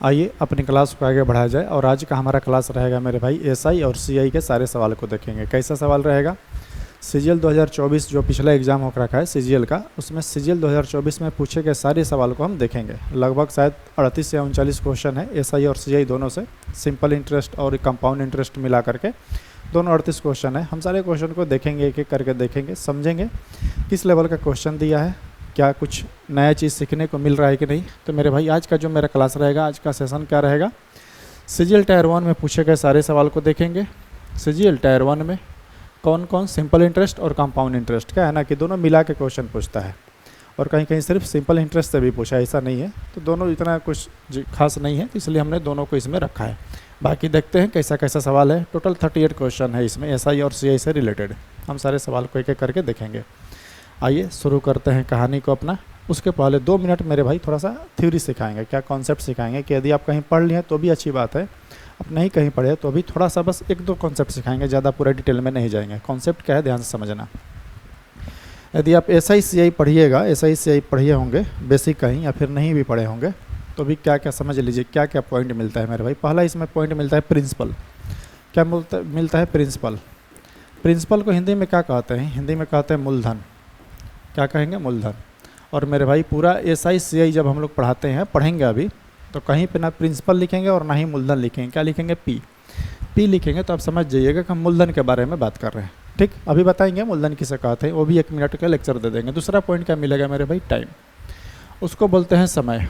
आइए अपनी क्लास को आगे बढ़ाया जाए और आज का हमारा क्लास रहेगा मेरे भाई एसआई और सीआई के सारे सवाल को देखेंगे। कैसा सवाल रहेगा? सीजीएल 2024 जो पिछला एग्जाम हो रखा है सीजीएल का, उसमें सीजीएल 2024 में पूछे गए सारे सवाल को हम देखेंगे। लगभग शायद 38 या 39 क्वेश्चन है एसआई और सीआई दोनों से, सिंपल इंटरेस्ट और कंपाउंड इंटरेस्ट मिला करके दोनों 38 क्वेश्चन है। हम सारे क्वेश्चन को देखेंगे, एक एक करके देखेंगे, समझेंगे किस लेवल का क्वेश्चन दिया है, क्या कुछ नया चीज़ सीखने को मिल रहा है कि नहीं। तो मेरे भाई आज का जो मेरा क्लास रहेगा, आज का सेशन क्या रहेगा, सीजीएल टायर 1 में पूछे गए सारे सवाल को देखेंगे। सीजीएल टायर 1 में कौन कौन सिंपल इंटरेस्ट और कंपाउंड इंटरेस्ट, क्या है ना कि दोनों मिला के क्वेश्चन पूछता है, और कहीं कहीं सिर्फ सिंपल इंटरेस्ट से भी पूछा, ऐसा नहीं है। तो दोनों इतना कुछ खास नहीं है, इसलिए हमने दोनों को इसमें रखा है। बाकी देखते हैं कैसा कैसा सवाल है। टोटल 38 क्वेश्चन है इसमें एसआई और सीआई से रिलेटेड। हम सारे सवाल को एक एक करके देखेंगे। आइए शुरू करते हैं कहानी को अपना। उसके पहले 2 मिनट मेरे भाई थोड़ा सा थ्योरी सिखाएंगे, क्या कॉन्सेप्ट सिखाएंगे कि यदि आप कहीं पढ़ लिए तो भी अच्छी बात है, आप नहीं कहीं पढ़े तो भी थोड़ा सा बस 1-2 कॉन्सेप्ट सिखाएंगे, ज़्यादा पूरा डिटेल में नहीं जाएंगे। कॉन्सेप्ट क्या है ध्यान से समझना। यदि आप एसआई सीआई पढ़िएगा, एसआई सीआई पढ़िए होंगे बेसिक कहीं या फिर नहीं भी पढ़े होंगे, तो भी क्या क्या समझ लीजिए, क्या क्या पॉइंट मिलता है मेरे भाई। पहला इसमें पॉइंट मिलता है प्रिंसिपल। क्या मिलता है? प्रिंसिपल। प्रिंसिपल को हिंदी में क्या कहते हैं? हिंदी में कहते हैं मूलधन। क्या कहेंगे? मूलधन। और मेरे भाई पूरा एसआई सीआई जब हम लोग पढ़ाते हैं, पढ़ेंगे अभी, तो कहीं पे ना प्रिंसिपल लिखेंगे और ना ही मूलधन लिखेंगे। क्या लिखेंगे? पी लिखेंगे। तो आप समझ जाइएगा कि हम मूलधन के बारे में बात कर रहे हैं। ठीक, अभी बताएंगे मूलधन किसे कहते हैं, वो भी 1 मिनट का लेक्चर दे देंगे। दूसरा पॉइंट क्या मिलेगा मेरे भाई? टाइम। उसको बोलते हैं समय।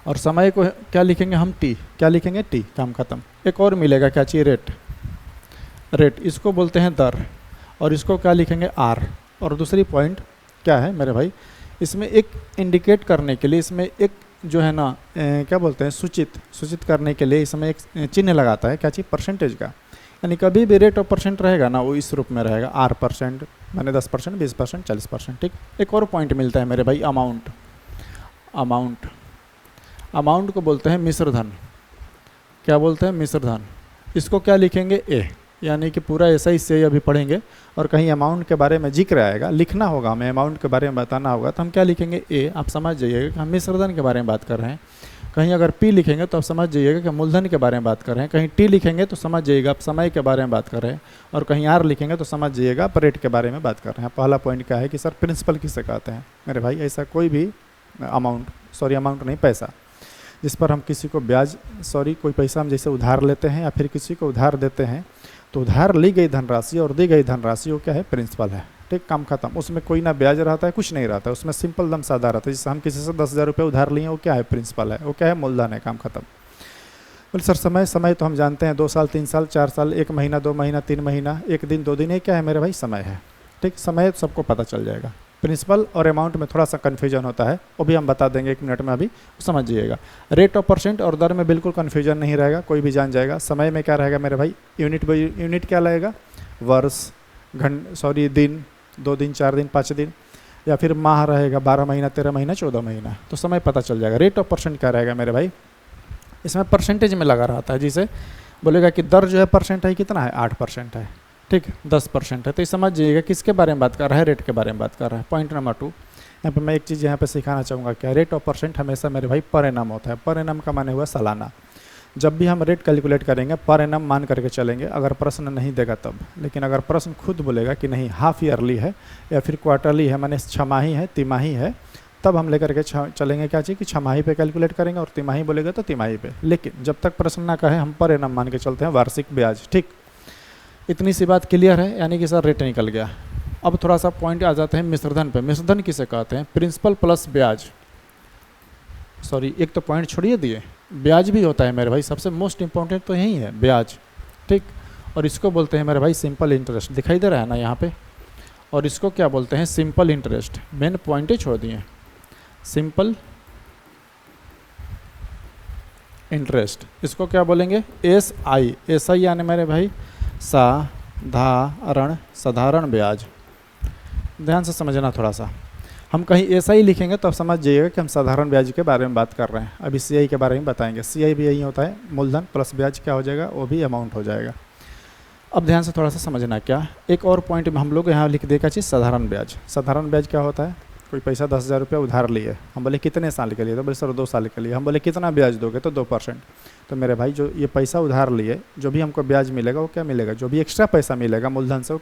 और समय को क्या लिखेंगे हम? टी। क्या लिखेंगे? टी। काम खत्म। एक और मिलेगा, क्या चाहिए? रेट। रेट, इसको बोलते हैं दर, और इसको क्या लिखेंगे? आर। और दूसरी पॉइंट क्या है मेरे भाई, इसमें एक इंडिकेट करने के लिए, इसमें एक जो है ना क्या बोलते हैं, सूचित करने के लिए इसमें एक चिन्ह लगाता है। क्या चीज़? परसेंटेज का। यानी कभी भी रेट ऑफ परसेंट रहेगा ना, वो इस रूप में रहेगा, आर परसेंट, मैंने 10%, 20%, 40%। ठीक। एक और पॉइंट मिलता है मेरे भाई, अमाउंट। अमाउंट, अमाउंट को बोलते हैं मिश्रधन। क्या बोलते हैं? मिश्रधन। इसको क्या लिखेंगे? ए। यानी कि पूरा एसआई से अभी पढ़ेंगे और कहीं अमाउंट के बारे में जिक्र आएगा, लिखना होगा, हमें अमाउंट के बारे में बताना होगा, तो हम क्या लिखेंगे? ए। आप समझ जाइएगा कि हम मिश्रधन के बारे में बात कर रहे हैं। कहीं अगर पी लिखेंगे तो आप समझ जाइएगा कि मूलधन के बारे में बात कर रहे हैं। कहीं टी लिखेंगे तो समझ जाइएगा आप समय के बारे में बात कर रहे हैं, और कहीं आर लिखेंगे तो समझ जाइएगा आप रेट के बारे में बात कर रहे हैं। पहला पॉइंट क्या है कि सर प्रिंसिपल किसे कहते हैं मेरे भाई? ऐसा कोई भी अमाउंट नहीं, पैसा जिस पर हम किसी को ब्याज, कोई पैसा हम जैसे उधार लेते हैं या फिर किसी को उधार देते हैं, तो उधार ली गई धनराशि और दी गई धनराशि वो क्या है? प्रिंसिपल है। ठीक, काम खत्म। उसमें कोई ना ब्याज रहता है, कुछ नहीं रहता है, उसमें सिंपल दम सादा रहता है। जैसे हम किसी से 10,000 रुपये उधार लिए, वो क्या है? प्रिंसिपल है। वो क्या है? मूलधन है। काम खत्म। बोले सर समय तो हम जानते हैं 2 साल, 3 साल, 4 साल, 1 महीना, 2 महीना, 3 महीना, 1 दिन, 2 दिन, ये क्या है मेरे भाई? समय है। ठीक, समय सबको पता चल जाएगा। प्रिंसिपल और अमाउंट में थोड़ा सा कन्फ्यूजन होता है, वो भी हम बता देंगे 1 मिनट में, अभी समझ जाइएगा। रेट ऑफ परसेंट और दर में बिल्कुल कन्फ्यूजन नहीं रहेगा, कोई भी जान जाएगा। समय में क्या रहेगा मेरे भाई? यूनिट क्या लगेगा? वर्ष, दिन, 2 दिन, 4 दिन, 5 दिन, या फिर माह रहेगा, 12 महीना, 13 महीना, 14 महीना, तो समय पता चल जाएगा। रेट ऑफ परसेंट क्या रहेगा मेरे भाई? इसमें परसेंटेज में लगा रहता है, जिसे बोलेगा कि दर जो है परसेंट है, कितना है? 8% है। ठीक, 10% है। तो ये समझ जाइएगा किसके बारे में बात कर रहा है? रेट के बारे में बात कर रहा है। पॉइंट नंबर 2, यहाँ पे मैं एक चीज़ यहाँ पे सिखाना चाहूँगा, क्या? रेट ऑफ परसेंट हमेशा मेरे भाई पर एनम होता है। पर एनम का माने हुआ सालाना। जब भी हम रेट कैलकुलेट करेंगे पर एनम मान करके चलेंगे, अगर प्रश्न नहीं देगा तब। लेकिन अगर प्रश्न खुद बोलेगा कि नहीं हाफ ईयरली है या फिर क्वार्टरली है, माने छमाही है, तिमाही है, तब हम लेकर के चलेंगे क्या चीज़ कि छमाही पे कैलकुलेट करेंगे, और तिमाही बोलेगा तो तिमाही पे। लेकिन जब तक प्रश्न ना कहे, हम पर एनम मान के चलते हैं, वार्षिक ब्याज। ठीक, इतनी सी बात क्लियर है, यानी कि सर रेट निकल गया। अब थोड़ा सा पॉइंट आ जाते हैं मिश्रधन पे। मिश्रधन किसे कहते हैं? प्रिंसिपल प्लस ब्याज। एक तो पॉइंट छोड़िए दिए, ब्याज भी होता है मेरे भाई। सबसे मोस्ट इंपॉर्टेंट तो यही है, ब्याज। ठीक, और इसको बोलते हैं मेरे भाई सिंपल इंटरेस्ट। दिखाई दे रहा है ना यहाँ पे? और इसको क्या बोलते हैं? Simple interest. मेन पॉइंट ही छोड़ दिए, सिंपल इंटरेस्ट। इसको क्या बोलेंगे? एसआई। एसआई यानी मेरे भाई साधारण ब्याज। ध्यान से समझना थोड़ा सा। हम कहीं ऐसा ही लिखेंगे तो आप समझ जाइएगा कि हम साधारण ब्याज के बारे में बात कर रहे हैं। अभी सीआई के बारे में बताएंगे। सीआई भी यही होता है, मूलधन प्लस ब्याज क्या हो जाएगा? वो भी अमाउंट हो जाएगा। अब ध्यान से थोड़ा सा समझना। क्या एक और पॉइंट में हम लोग यहाँ लिख देगा चीज़, साधारण ब्याज। साधारण ब्याज क्या होता है? कोई पैसा 10,000 रुपया उधार लिए, हम बोले कितने साल के लिए, तो बोले सर 2 साल के लिए। हम बोले कितना ब्याज दोगे, तो 2%। तो मेरे भाई जो ये पैसा उधार लिए, जो भी हमको ब्याज मिलेगा वो क्या मिलेगा, जो भी एक्स्ट्रा पैसा मिलेगा मूलधन से वो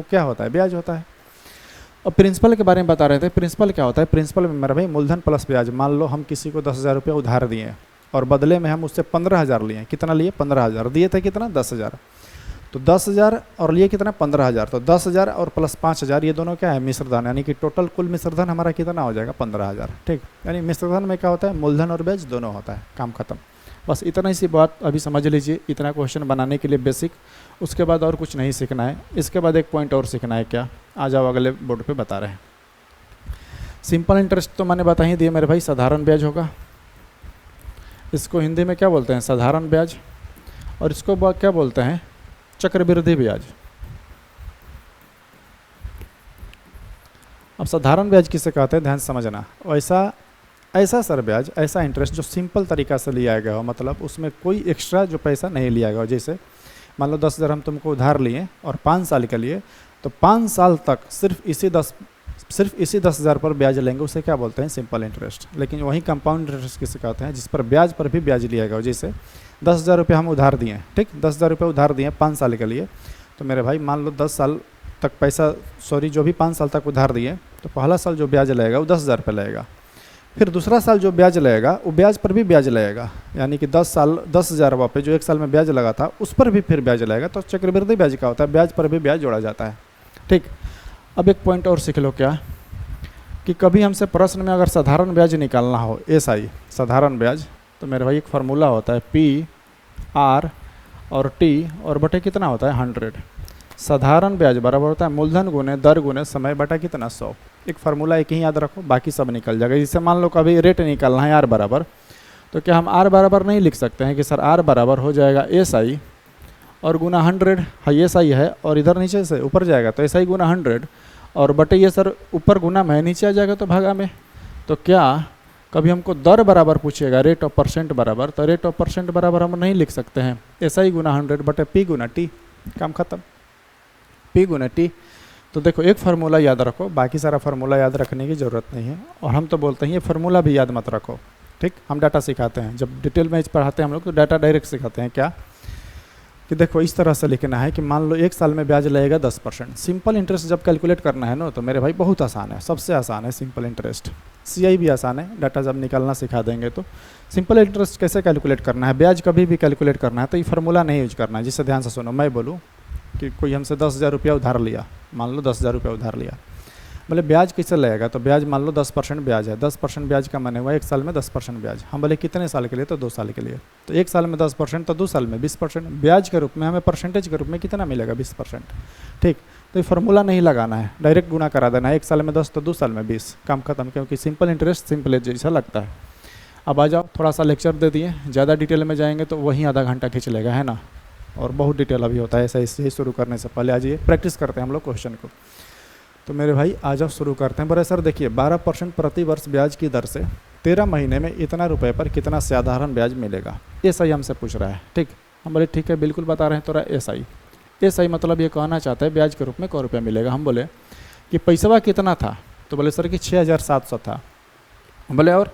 क्या होता है, ब्याज होता है। और प्रिंसिपल के बारे में बता रहे थे, प्रिंसिपल क्या होता है, प्रिंसिपल में मेरा भाई मूलधन प्लस ब्याज। मान लो हम किसी को 10,000 रुपया उधार दिए और बदले में हम उससे 15,000 लिए, कितना लिए, 15,000, दिए थे कितना, 10,000, तो 10,000 और लिए कितना, 15,000, तो 10,000 और प्लस 5,000 ये दोनों क्या है, मिश्रधन, यानी कि टोटल कुल मिश्रधन हमारा कितना हो जाएगा, 15,000। ठीक, यानी मिश्रधन में क्या होता है, मूलधन और ब्याज दोनों होता है, काम खत्म। बस इतना ही सी बात अभी समझ लीजिए, इतना क्वेश्चन बनाने के लिए बेसिक, उसके बाद और कुछ नहीं सीखना है। इसके बाद एक पॉइंट और सीखना है, क्या, आ जाओ अगले बोर्ड पे बता रहे हैं। सिंपल इंटरेस्ट तो मैंने बता ही दिया मेरे भाई, साधारण ब्याज होगा, इसको हिंदी में क्या बोलते हैं, साधारण ब्याज, और इसको क्या बोलते हैं, चक्रवृद्धि ब्याज। अब साधारण ब्याज किसे कहते हैं, ध्यान से समझना। ऐसा सर ब्याज, ऐसा इंटरेस्ट जो सिंपल तरीका से लिया गया हो, मतलब उसमें कोई एक्स्ट्रा जो पैसा नहीं लिया गया हो। जैसे मान लो 10,000 हम तुमको उधार लिए और 5 साल के लिए, तो 5 साल तक सिर्फ इसी 10,000 पर ब्याज लेंगे, उसे क्या बोलते हैं, सिंपल इंटरेस्ट। लेकिन वही कंपाउंड इंटरेस्ट किसे कहते हैं, जिस पर ब्याज पर भी ब्याज लिया गया हो। जैसे 10,000 रुपये हम उधार दिए, ठीक, 10,000 रुपये उधार दिए 5 साल के लिए, तो मेरे भाई मान लो 10 साल तक जो भी 5 साल तक उधार दिए, तो पहला साल जो ब्याज लगेगा वो 10,000 रुपये लगेगा। फिर दूसरा साल जो ब्याज लगेगा वो ब्याज पर भी ब्याज लगेगा, यानी कि 10,000 पे जो 1 साल में ब्याज लगा था उस पर भी फिर ब्याज लगेगा। तो चक्रवृद्धि ब्याज का होता है, ब्याज पर भी ब्याज जोड़ा जाता है। ठीक, अब एक पॉइंट और सीख लो, क्या कि कभी हमसे प्रश्न में अगर साधारण ब्याज निकालना हो, SI साधारण ब्याज, तो मेरे भाई एक फार्मूला होता है PR और T और बटे कितना होता है, 100। साधारण ब्याज बराबर होता है मूलधन गुने दर गुने समय बटा कितना, 100। एक फार्मूला एक ही याद रखो, बाकी सब निकल जाएगा। जैसे मान लो कभी रेट निकालना है R बराबर, तो क्या हम R बराबर नहीं लिख सकते हैं कि सर R बराबर हो जाएगा SI और गुना 100, हाँ SI है और इधर नीचे से ऊपर जाएगा तो SI गुना 100 और बटे ये सर ऊपर गुना में नीचे आ जाएगा तो भागा में। तो क्या कभी हमको दर बराबर पूछेगा, रेट ऑफ परसेंट बराबर, तो रेट ऑफ परसेंट बराबर हम नहीं लिख सकते हैं, SI गुना 100 बटे P गुना T, काम खत्म, P गुना T। तो देखो एक फार्मूला याद रखो, बाकी सारा फार्मूला याद रखने की ज़रूरत नहीं है। और हम तो बोलते हैं ये फार्मूला भी याद मत रखो, ठीक, हम डाटा सिखाते हैं, जब डिटेल में पढ़ाते हैं हम लोग तो डाटा डायरेक्ट सिखाते हैं। क्या कि देखो इस तरह से लिखना है कि मान लो 1 साल में ब्याज लगेगा 10%। सिंपल इंटरेस्ट जब कैलकुलेट करना है ना, तो मेरे भाई बहुत आसान है, सबसे आसान है सिंपल इंटरेस्ट। CI भी आसान है, डाटा जब निकालना सिखा देंगे तो। सिंपल इंटरेस्ट कैसे कैलकुलेट करना है, ब्याज कभी भी कैलकुलेट करना है तो ये फार्मूला नहीं यूज करना है। जिससे ध्यान से सुनो, मैं बोलूँ कि कोई हमसे 10,000 रुपया उधार लिया, मान लो 10,000 रुपया उधार लिया, बोले ब्याज कैसे लगेगा, तो ब्याज मान लो 10% ब्याज है, 10% ब्याज का माने हुआ 1 साल में 10% ब्याज। हम बोले कितने साल के लिए, तो 2 साल के लिए। तो 1 साल में 10% तो 2 साल में 20%, ब्याज के रूप में हमें परसेंटेज के रूप में कितना मिलेगा, 20%। ठीक, तो ये फार्मूला नहीं लगाना है, डायरेक्ट गुना करा देना है, 1 साल में 10 तो 2 साल में 20, काम खत्म। क्योंकि सिंपल इंटरेस्ट सिंपल जैसा लगता है। अब आ जाओ, थोड़ा सा लेक्चर दे दिए, ज़्यादा डिटेल में जाएंगे तो वहीं आधा घंटा खींच लेगा, है ना, और बहुत डिटेल अभी होता है। ऐसा इससे शुरू करने से पहले आ जाइए, प्रैक्टिस करते हैं हम लोग क्वेश्चन को। तो मेरे भाई आ जाओ शुरू करते हैं। बड़े सर देखिए 12% प्रति वर्ष ब्याज की दर से 13 महीने में इतना रुपए पर कितना साधारण ब्याज मिलेगा, SI हमसे पूछ रहा है। ठीक, हम बोले ठीक है बिल्कुल बता रहे हैं तोरा SI मतलब ये कहना चाहता है ब्याज के रूप में क रुपया मिलेगा। हम बोले कि पैसा कितना था, तो बोले सर कि 6,700 था। हम बोले और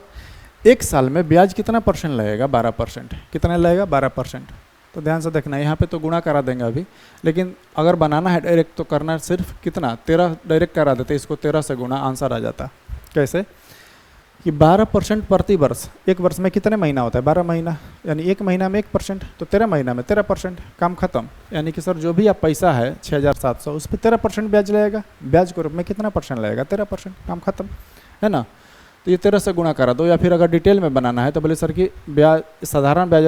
1 साल में ब्याज कितना परसेंट लगेगा, 12%। कितना लगेगा, 12%। तो ध्यान से देखना, यहाँ पे तो गुणा करा देंगे अभी, लेकिन अगर बनाना है डायरेक्ट तो करना है सिर्फ कितना, 13 डायरेक्ट करा देते, इसको 13 से गुणा, आंसर आ जाता। कैसे कि 12% प्रति वर्ष, 1 वर्ष में कितने महीना होता है, 12 महीना, यानी 1 महीना में 1%, तो 13 महीना में 13%, काम खत्म। यानी कि सर जो भी आप पैसा है 6,700 उस पर 13% ब्याज लगेगा, ब्याज के रूप में कितना परसेंट लगेगा, 13%, काम खत्म, है ना। तो ये 13 से गुणा करा दो, या फिर अगर डिटेल में बनाना है तो बोले सर कि ब्याज साधारण ब्याज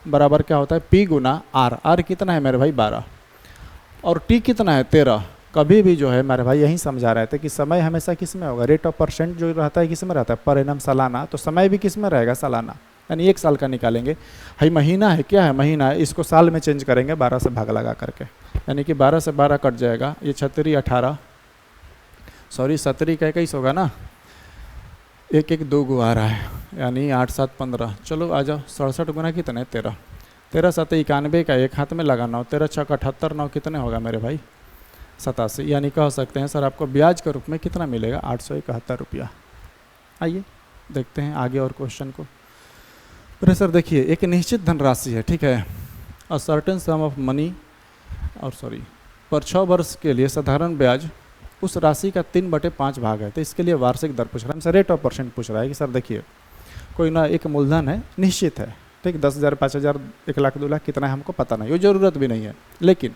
बराबर क्या होता है, P गुना R कितना है मेरे भाई 12 और T कितना है 13। कभी भी जो है मेरे भाई यही समझा रहे थे कि समय हमेशा किस में होगा, रेट ऑफ परसेंट जो रहता है किस में रहता है, पर एनम सालाना, तो समय भी किस में रहेगा, सालाना, यानी 1 साल का निकालेंगे। भाई महीना है, क्या है महीना है, इसको साल में चेंज करेंगे 12 से भाग लगा करके, यानी कि 12 से 12 कट जाएगा, ये 36 18 सॉरी 17 का 21 होगा ना, 1 1 2 गो आ रहा है, यानी 8 7 15। चलो आ जाओ, 67 गुना कितने, 13 13 7 91 का एक हाथ में लगाना हो, 13 6 78 9 कितने होगा मेरे भाई, 87, यानी कह सकते हैं सर आपको ब्याज के रूप में कितना मिलेगा, 871 रुपया। आइए देखते हैं आगे और क्वेश्चन को। फिर सर देखिए एक निश्चित धनराशि है, ठीक है, a certain some of money पर 6 वर्ष के लिए साधारण ब्याज उस राशि का 3/5 भाग है। तो इसके लिए वार्षिक दर पूछ रहा है, हमसे रेट ऑफ परसेंट पूछ रहा है कि सर देखिए कोई ना एक मूलधन है निश्चित है, ठीक, 10,000 5,000 1 लाख 2 लाख कितना है हमको पता नहीं, वो ज़रूरत भी नहीं है, लेकिन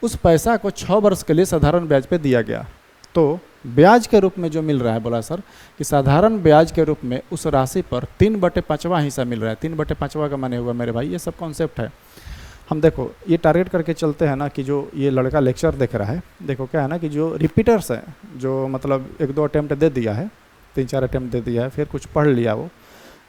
उस पैसा को 6 वर्ष के लिए साधारण ब्याज पे दिया गया, तो ब्याज के रूप में जो मिल रहा है, बोला सर कि साधारण ब्याज के रूप में उस राशि पर 3/5वां हिस्सा मिल रहा है। 3/5वां का माने हुआ मेरे भाई ये सब कॉन्सेप्ट है। हम देखो ये टारगेट करके चलते हैं ना कि जो ये लड़का लेक्चर देख रहा है, देखो क्या है ना कि जो रिपीटर्स हैं, जो मतलब 1-2 अटैम्प्ट दे दिया है, 3-4 अटैम्प्ट दे दिया है, फिर कुछ पढ़ लिया वो,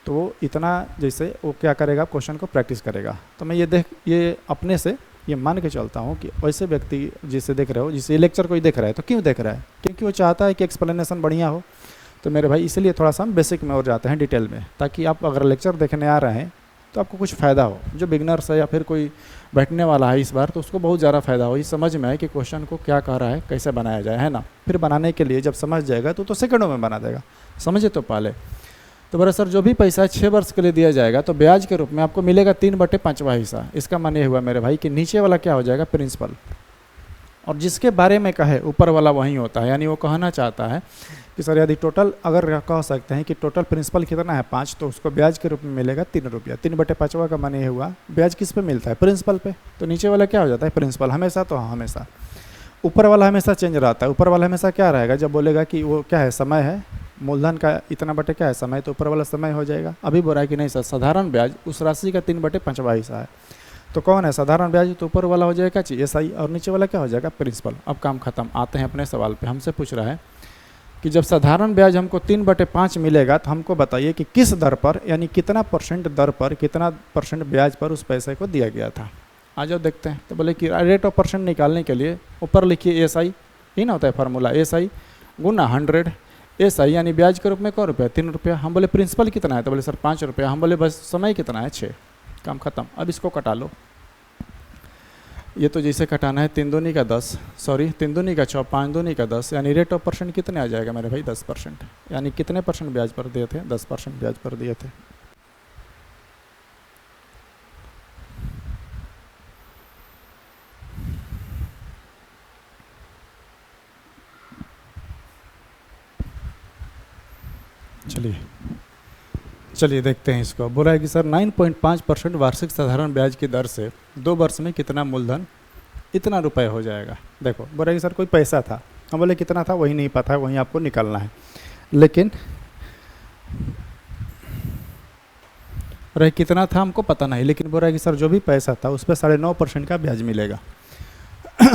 तो वो इतना जैसे वो क्या करेगा, क्वेश्चन को प्रैक्टिस करेगा। तो मैं ये अपने से ये मान के चलता हूँ कि वैसे व्यक्ति जिसे देख रहे हो, जिसे ये लेक्चर कोई देख रहा है, तो क्यों देख रहा है, क्योंकि वो चाहता है कि एक्सप्लेनेशन बढ़िया हो। तो मेरे भाई इसलिए थोड़ा सा हम बेसिक में और जाते हैं डिटेल में, ताकि आप अगर लेक्चर देखने आ रहे हैं तो आपको कुछ फ़ायदा हो। जो बिगनर्स है या फिर कोई बैठने वाला है इस बार, तो उसको बहुत ज़्यादा फ़ायदा हो, ये समझ में आए कि क्वेश्चन को क्या कह रहा है, कैसे बनाया जाए, है ना। फिर बनाने के लिए जब समझ जाएगा तो सेकंडों में बना देगा, समझे तो पहले। तो बड़ा सर जो भी पैसा 6 वर्ष के लिए दिया जाएगा तो ब्याज के रूप में आपको मिलेगा 3/5वां हिस्सा। इसका माने हुआ मेरे भाई कि नीचे वाला क्या हो जाएगा, प्रिंसिपल, और जिसके बारे में कहे ऊपर वाला वही होता है। यानी वो कहना चाहता है कि सर यदि टोटल अगर कह सकते हैं कि टोटल प्रिंसिपल कितना है 5, तो उसको ब्याज के रूप में मिलेगा 3 रुपया। 3/5वां का माने हुआ ब्याज किस पे मिलता है, प्रिंसिपल पे। तो नीचे वाला क्या हो जाता है, प्रिंसिपल हमेशा, तो हमेशा ऊपर वाला हमेशा चेंज रहता है। ऊपर वाला हमेशा क्या रहेगा, जब बोलेगा कि वो क्या है, समय है, मूलधन का इतना बटे क्या है, समय, तो ऊपर वाला समय हो जाएगा। अभी बोल रहा है कि नहीं सर साधारण ब्याज उस राशि का 3/5वां हिस्सा है, तो कौन है साधारण ब्याज, तो ऊपर वाला हो जाएगा SI और नीचे वाला क्या हो जाएगा, प्रिंसिपल। अब काम खत्म। आते हैं अपने सवाल पे। हमसे पूछ रहा है कि जब साधारण ब्याज हमको 3/5 मिलेगा तो हमको बताइए कि किस दर पर, यानी कितना % दर पर, कितना % ब्याज पर उस पैसे को दिया गया था। आ जाओ देखते हैं। तो बोले कि रेट ऑफ परसेंट निकालने के लिए ऊपर लिखिए SI, ही ना होता है फार्मूला, SI गुना 100, SI यानी ब्याज के रूप में ₹1 रुपया, 3 रुपया। हम बोले प्रिंसिपल कितना है, तो बोले सर 5 रुपया। हम बोले बस समय कितना है, 6। काम खत्म। अब इसको कटा लो। ये तो जैसे कटाना है 3 दूनी का 10, 3 दूनी का 6, 5 दूनी का 10, यानी रेट ऑफ परसेंट कितने आ जाएगा मेरे भाई, 10%। यानी कितने % ब्याज पर दिए थे, 10% ब्याज पर दिए थे। चलिए देखते हैं इसको। बोला है कि सर 9.5% वार्षिक साधारण ब्याज की दर से 2 वर्ष में कितना मूलधन, इतना रुपए हो जाएगा। देखो बोला कि सर कोई पैसा था, हम बोले कितना था वही नहीं पता है, वही आपको निकालना है। लेकिन रहे कितना था हमको पता नहीं, लेकिन बोल रहा है कि सर जो भी पैसा था उस पर 9.5% का ब्याज मिलेगा।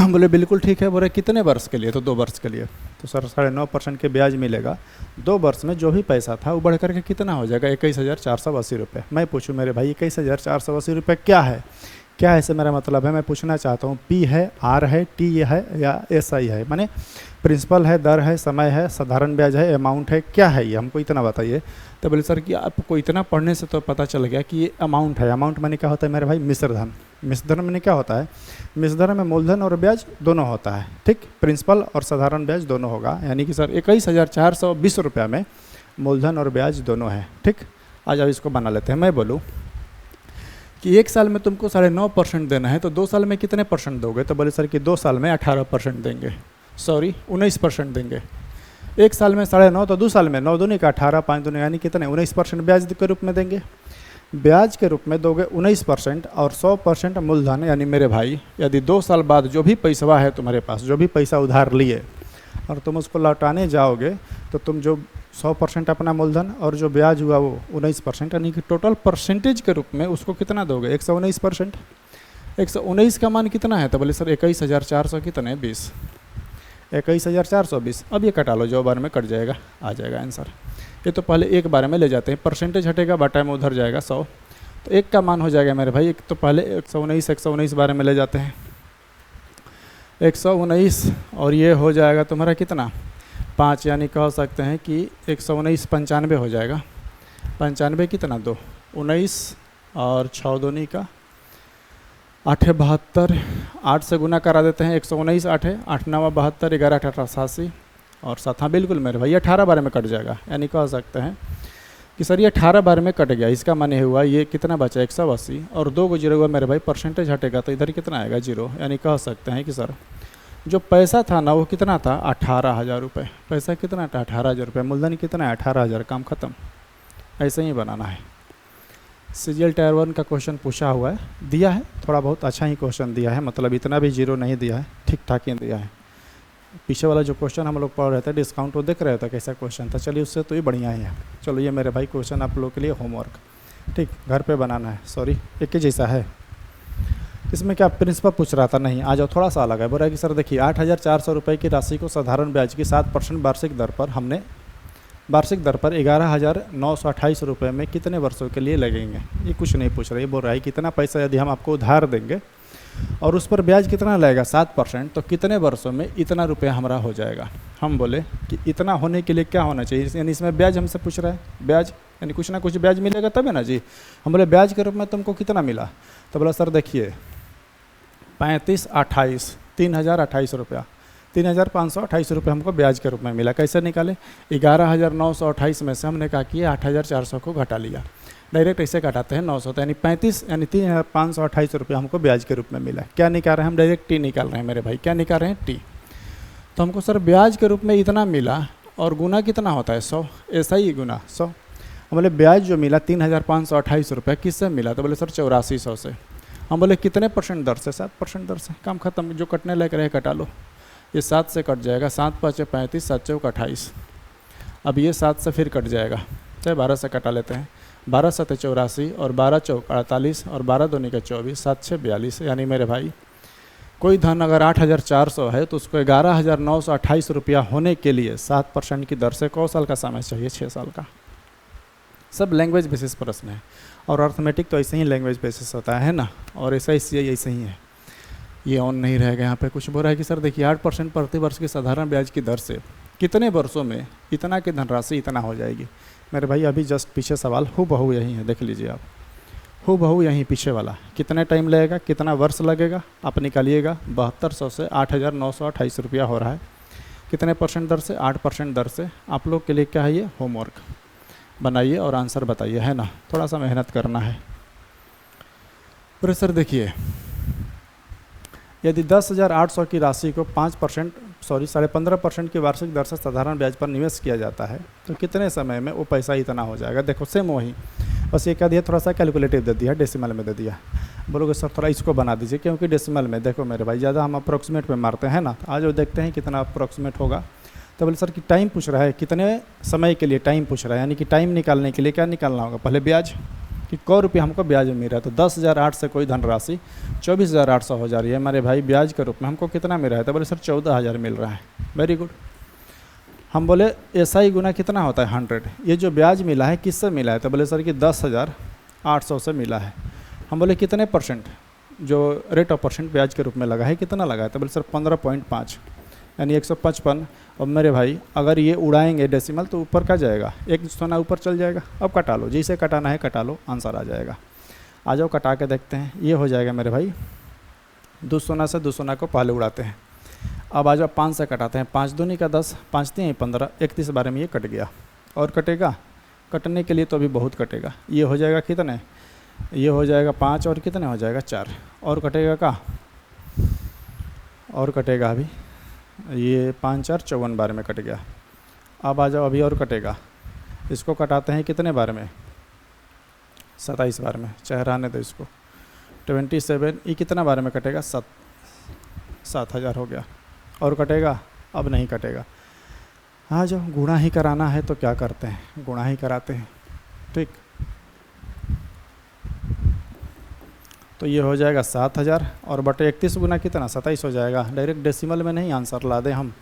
बोले बिल्कुल ठीक है। बोले कितने वर्ष के लिए, तो 2 वर्ष के लिए। तो सर 9.5% के ब्याज मिलेगा 2 वर्ष में। जो भी पैसा था वो बढ़ करके कितना हो जाएगा, 21,480 रुपये। मैं पूछूं मेरे भाई 21,480 रुपये क्या है, क्या है से मेरा मतलब है, मैं पूछना चाहता हूँ P है, R है, T है या SI है, माने प्रिंसिपल है, दर है, समय है, साधारण ब्याज है, अमाउंट है, क्या है ये, हमको इतना बताइए। तो बोले सर कि आपको इतना पढ़ने से तो पता चल गया कि ये अमाउंट है। अमाउंट माने क्या होता है मेरे भाई, मिश्रधन। मिश्रधन में क्या होता है, मिश्रधन में मूलधन और ब्याज दोनों होता है, ठीक, प्रिंसिपल और साधारण ब्याज दोनों होगा। यानी कि सर 21,420 रुपया में मूलधन और ब्याज दोनों है, ठीक। आज अब इसको बना लेते हैं। मैं बोलूँ कि 1 साल में तुमको 9.5% देना है, तो 2 साल में कितने % दोगे, तो बोले सर कि 2 साल में 18% देंगे, 19% देंगे। 1 साल में 9.5, तो 2 साल में 9 दूनी का 18, 5 दूनी यानी कितने 19% ब्याज के रूप में देंगे। ब्याज के रूप में दोगे 19% और 100% मूलधन। यानी मेरे भाई यदि 2 साल बाद जो भी पैसा है तुम्हारे पास, जो भी पैसा उधार लिए और तुम उसको लौटाने जाओगे, तो तुम जो 100% अपना मूलधन और जो ब्याज हुआ वो 19%, यानी कि टोटल परसेंटेज के रूप में उसको कितना दोगे, 119%। 119 का मान कितना है, तो बोले सर 21,400 कितने 20, 21,420। अब ये कटा लो, जो बार में कट जाएगा आ जाएगा आंसर। ये तो पहले एक बार में ले जाते हैं, परसेंटेज हटेगा बटा में उधर जाएगा 100, तो 1 का मान हो जाएगा मेरे भाई। एक तो पहले 119 बारे में ले जाते हैं, 119 और ये हो जाएगा तुम्हारा कितना 5, यानी कह सकते हैं कि 119 95 हो जाएगा। 95 कितना 2, 19 और 6 दूनी का 8 72, 8 से गुना करा देते हैं, 119 8 है, 8 9 72, 11 8 88 और 7, हाँ बिल्कुल मेरे भाई 18 बार में कट जाएगा। यानी कह सकते हैं कि सर ये 18 बार में कट गया, इसका माने हुआ ये कितना बचा 180 और 2 को जीरो हुआ मेरे भाई, परसेंटेज हटेगा तो इधर कितना आएगा 0। यानी कह सकते हैं कि सर जो पैसा था ना वो कितना था 18,000 रुपये। पैसा कितना था 18,000 रुपये, मूलधन कितना है 18,000, काम खत्म। ऐसे ही बनाना है। सीजीएल टायर 1 का क्वेश्चन पूछा हुआ है, दिया है थोड़ा बहुत अच्छा ही क्वेश्चन दिया है, मतलब इतना भी जीरो नहीं दिया है, ठीक ठाक ही दिया है। पीछे वाला जो क्वेश्चन हम लोग पढ़ रहे थे डिस्काउंट, वो देख रहे थे कैसा क्वेश्चन था, चलिए उससे तो ये बढ़िया ही है। चलो ये मेरे भाई क्वेश्चन आप लोग के लिए होमवर्क, ठीक घर पे बनाना है। सॉरी एक ही जैसा है। इसमें क्या प्रिंसिपल पूछ रहा था, नहीं आ जाओ थोड़ा सा अलग है। बोल रहा है कि सर देखिए 8,400 रुपये की राशि को साधारण ब्याज की 7% वार्षिक दर पर हमने वार्षिक दर पर 11,928 रुपये में कितने वर्षों के लिए लगेंगे। ये कुछ नहीं पूछ रही, बोल रहा है कितना पैसा यदि हम आपको उधार देंगे और उस पर ब्याज कितना लगेगा 7%, तो कितने वर्षों में इतना रुपया हमारा हो जाएगा। हम बोले कि इतना होने के लिए क्या होना चाहिए, यानी इसमें ब्याज हमसे पूछ रहा है, ब्याज यानी कुछ ना कुछ ब्याज मिलेगा तब है ना जी। हम बोले ब्याज के रूप में तुमको कितना मिला, तो बोला सर देखिए 35 28 3,028 रुपया, 3,528 रुपये हमको ब्याज के रूप में मिला। कैसे निकाले, 11,928 में से हमने कहा कि 8,400 को घटा लिया, डायरेक्ट ऐसे घटाते हैं 900, तो यानी 35 यानी 3,528 रुपये हमको ब्याज के रूप में मिला। क्या निकाल रहे हैं हम, डायरेक्ट टी निकाल रहे हैं मेरे भाई, क्या निकाल रहे हैं टी। तो हमको सर ब्याज के रूप में इतना मिला और गुना कितना होता है 100, ऐसा ही गुना 100। हम बोले ब्याज जो मिला 3,528 रुपये किससे मिला, तो बोले सर 8400 से। हम बोले कितने परसेंट दर से, 7% दर से। काम खत्म, जो कटने लायक रहे कटा लो। ये 7 से कट जाएगा, 7 5 35, 7 चौक 28। अब ये 7 से फिर कट जाएगा, चाहे 12 से कटा लेते हैं, 12 7 84 और 12 चौक 48 और 12 दूनी का 24, 7 6 42। यानी मेरे भाई कोई धन अगर 8,400 है तो उसको 11,928 रुपया होने के लिए 7% की दर से कौ साल का समय चाहिए, 6 साल का। सब लैंग्वेज बेसिस प्रश्न है और अर्थमेटिक तो ऐसे ही लैंग्वेज बेसिस होता है ना, और ऐसा ही ऐसे ही है। ये ऑन नहीं रहेगा, यहाँ पे कुछ बोल रहा है कि सर देखिए 8% प्रति वर्ष की साधारण ब्याज की दर से कितने वर्षों में इतना की धनराशि इतना हो जाएगी। मेरे भाई अभी जस्ट पीछे सवाल हूबहू यही है, देख लीजिए आप, हूबहू यहीं पीछे वाला। कितने टाइम लगेगा, कितना वर्ष लगेगा, आप निकालिएगा। 7200 से 8,928 रुपया हो रहा है। कितने परसेंट दर से, 8% दर से। आप लोग के लिए क्या है ये होमवर्क, बनाइए और आंसर बताइए, है ना, थोड़ा सा मेहनत करना है। प्रोफेसर देखिए यदि 10,800 की राशि को 15% की वार्षिक दर से साधारण ब्याज पर निवेश किया जाता है तो कितने समय में वो पैसा इतना हो जाएगा। देखो सेम वही, बस ये क्या दिया, थोड़ा सा कैलकुलेटिव दे दिया, डेसिमल में दे दिया। बोलोगे सर थोड़ा इसको बना दीजिए, क्योंकि डेसिमल में देखो मेरे भाई ज़्यादा हम अप्रोक्सीमेट में मारते हैं ना। आज वो देखते हैं कितना अप्रोक्सीमेट होगा। तो बोले सर कि टाइम पूछ रहा है, कितने समय के लिए टाइम पूछ रहा है, यानी कि टाइम निकालने के लिए क्या निकालना होगा, पहले ब्याज कि कै रुपये हमको ब्याज मिल रहा है। तो 10,008 से कोई धनराशि 24,800 हो जा रही है हमारे भाई, ब्याज के रूप में हमको कितना मिल रहा है। तो बोले सर 14,000 मिल रहा है। Very good. हम बोले ऐसा ही गुना कितना होता है 100। ये जो ब्याज मिला है किससे मिला है, तो बोले सर कि 10,800 से मिला है। हम बोले कितने परसेंट, जो रेट ऑफ परसेंट ब्याज के रूप में लगा है कितना लगा है, तो बोले सर 15.5 यानी 155। और मेरे भाई अगर ये उड़ाएंगे डेसिमल तो ऊपर का जाएगा, एक सोना ऊपर चल जाएगा। अब कटा लो, जैसे कटाना है कटा लो, आंसर आ जाएगा। आ जाओ कटा के देखते हैं, ये हो जाएगा मेरे भाई। 2 सोना से 2 सोना को पहले उड़ाते हैं। अब आ जाओ 5 से कटाते हैं, 5 दूनी का 10, 5 3 15, 31 बारे में ये कट गया। और कटेगा, कटने के लिए तो अभी बहुत कटेगा। ये हो जाएगा कितने, ये हो जाएगा 5 और कितने हो जाएगा 4। और कटेगा का, और कटेगा अभी ये 5 4 54 बार में कट गया। अब आ जाओ अभी और कटेगा, इसको कटाते हैं कितने बार में, 27 बार में। चाहे रहने दो इसको, 27 ये कितना बार में कटेगा, 7,000 हो गया। और कटेगा, अब नहीं कटेगा। हाँ जो गुणा ही कराना है तो क्या करते हैं, गुणा ही कराते हैं। ठीक, तो ये हो जाएगा 7,000 और बटे 31 गुना कितना 27 हो जाएगा। डायरेक्ट डेसिमल में नहीं आंसर ला दें हम।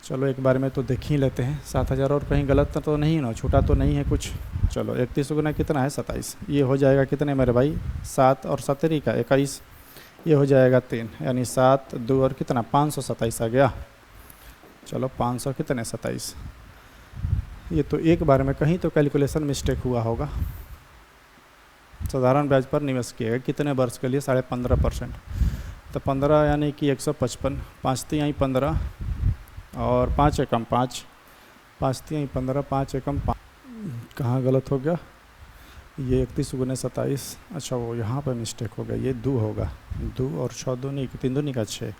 चलो एक बार में तो देख ही लेते हैं 7,000, और कहीं गलत तो नहीं ना, छूटा तो नहीं है कुछ। चलो 31 गुना कितना है 27, ये हो जाएगा कितने मेरे भाई 7 और 17 का 21, ये हो जाएगा 3, यानी 7 2 और कितना 527 आ गया। चलो 500 कितने 27। ये तो एक बार में कहीं तो कैलकुलेशन मिस्टेक हुआ होगा। साधारण ब्याज पर निवेश किएगा कितने वर्ष के लिए? 15.5%। तो 15 यानी कि 155, 5 तिहाई 15 और 5 एकम 5, 5 तिहाई 15, 5 एकम 5। कहाँ गलत हो गया? ये 31 गुने 27, अच्छा वो यहाँ पर मिस्टेक हो गया, ये 2 होगा, 2 और 6 दूनी 3 दूनी का 6।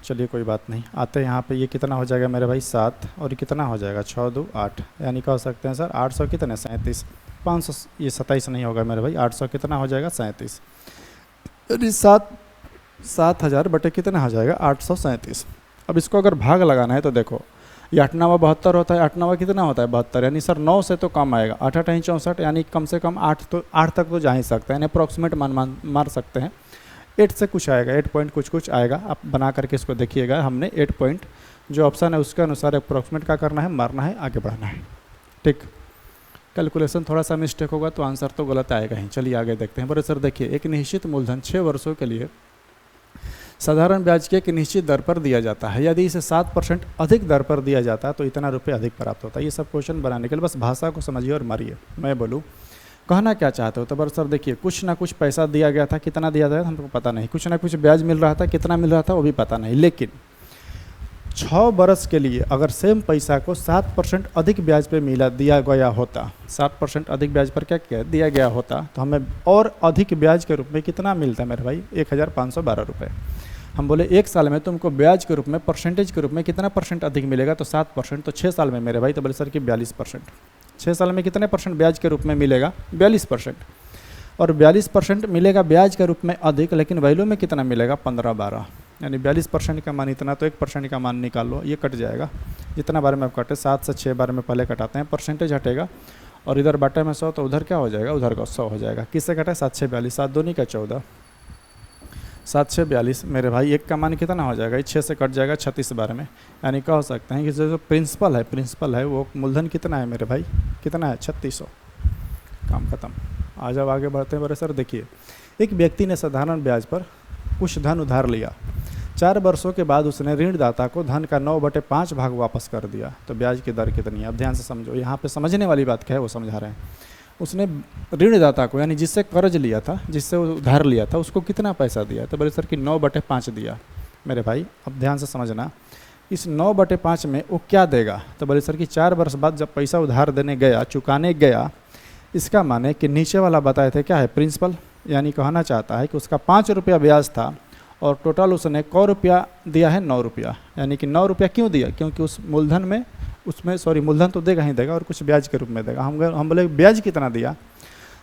चलिए कोई बात नहीं, आते हैं यहाँ पे। ये कितना हो जाएगा मेरे भाई? 7, और ये कितना हो जाएगा? 6 2 8, यानी कह सकते हैं सर 800 कितने? 37। 500 ये 27 नहीं होगा मेरे भाई, 800 कितना हो जाएगा? 37। अरे 7,000 बटे कितना हो जाएगा? 837। अब इसको अगर भाग लगाना है तो देखो, ये 8 9 72 होता है, 8 9 कितना होता है? 72, यानी सर 9 से तो कम आएगा, 8 8 64, यानी कम से कम 8 तक तो जा ही सकते हैं, यानी अप्रॉक्सीमेट मार सकते हैं। 8 से कुछ आएगा, 8 पॉइंट कुछ आएगा। आप बना करके इसको देखिएगा, हमने 8 पॉइंट जो ऑप्शन है उसके अनुसार अप्रॉक्सीमेट क्या करना है? मारना है, आगे बढ़ना है। ठीक, कैलकुलेशन थोड़ा सा मिस्टेक होगा तो आंसर तो गलत आएगा ही। चलिए आगे देखते हैं। बड़े सर देखिए, एक निश्चित मूलधन 6 वर्षों के लिए साधारण ब्याज की एक निश्चित दर पर दिया जाता है। यदि इसे 7% अधिक दर पर दिया जाता है तो इतना रुपये अधिक प्राप्त होता है। ये सब क्वेश्चन बनाने के लिए बस भाषा को समझिए और मारिए। मैं बोलूँ कहना क्या चाहते हो? तो बड़े सर देखिए, कुछ ना कुछ पैसा दिया गया था, कितना दिया गया था हमको पता नहीं, कुछ ना कुछ ब्याज मिल रहा था, कितना मिल रहा था वो भी पता नहीं, लेकिन 6 बरस के लिए अगर सेम पैसा को 7% अधिक ब्याज पे दिया गया होता, 7% अधिक ब्याज पर क्या दिया गया होता, तो हमें और अधिक ब्याज के रूप में कितना मिलता है मेरे भाई? 1,512 रुपये। हम बोले 1 साल में तुमको ब्याज के रूप में, परसेंटेज के रूप में कितना परसेंट अधिक मिलेगा? तो 7%। तो 6 साल में मेरे भाई, तो बोले सर कि 42%। 6 साल में कितने परसेंट ब्याज के रूप में मिलेगा? 42%। और 42% मिलेगा ब्याज के रूप में अधिक, लेकिन वैल्यू में कितना मिलेगा? 15-12, यानी 42% का मान इतना, तो 1% का मान निकाल लो, ये कट जाएगा। जितना बार में आप काटे, 7 से 6 बार में पहले कटाते हैं, परसेंटेज हटेगा, और इधर बाटे में 100 तो उधर क्या हो जाएगा? उधर का 100 हो जाएगा। किससे कटा? 7 6 42, 7 दूनी का 14, 7 6 42 मेरे भाई। 1 का मान कितना हो जाएगा? 6 से कट जाएगा 36 बार में, यानी कह सकते हैं कि जो प्रिंसिपल है वो मूलधन कितना है मेरे भाई? कितना है? 3600। काम खत्म। आ जाओ आगे बढ़ते हैं। बड़े सर देखिए, एक व्यक्ति ने साधारण ब्याज पर कुछ धन उधार लिया। 4 वर्षों के बाद उसने ऋणदाता को धन का 9/5 भाग वापस कर दिया। तो ब्याज की दर कितनी है? अब ध्यान से समझो, यहाँ पे समझने वाली बात क्या है वो समझा रहे हैं। उसने ऋणदाता को, यानी जिससे कर्ज लिया था, जिससे उधार लिया था, उसको कितना पैसा दिया? तो बोले सर कि 9/5 दिया मेरे भाई। अब ध्यान से समझना, इस 9/5 में वो क्या देगा? तो बोले सर कि 4 वर्ष बाद जब पैसा उधार देने गया, चुकाने गया, इसका माने कि नीचे वाला बताए थे क्या है? प्रिंसिपल, यानी कहना चाहता है कि उसका 5 रुपया ब्याज था और टोटल उसने क रुपया दिया है? 9 रुपया। यानी कि 9 रुपया क्यों दिया? क्योंकि उस मूलधन में, मूलधन तो देगा ही देगा और कुछ ब्याज के रूप में देगा। हम बोले ब्याज कितना दिया?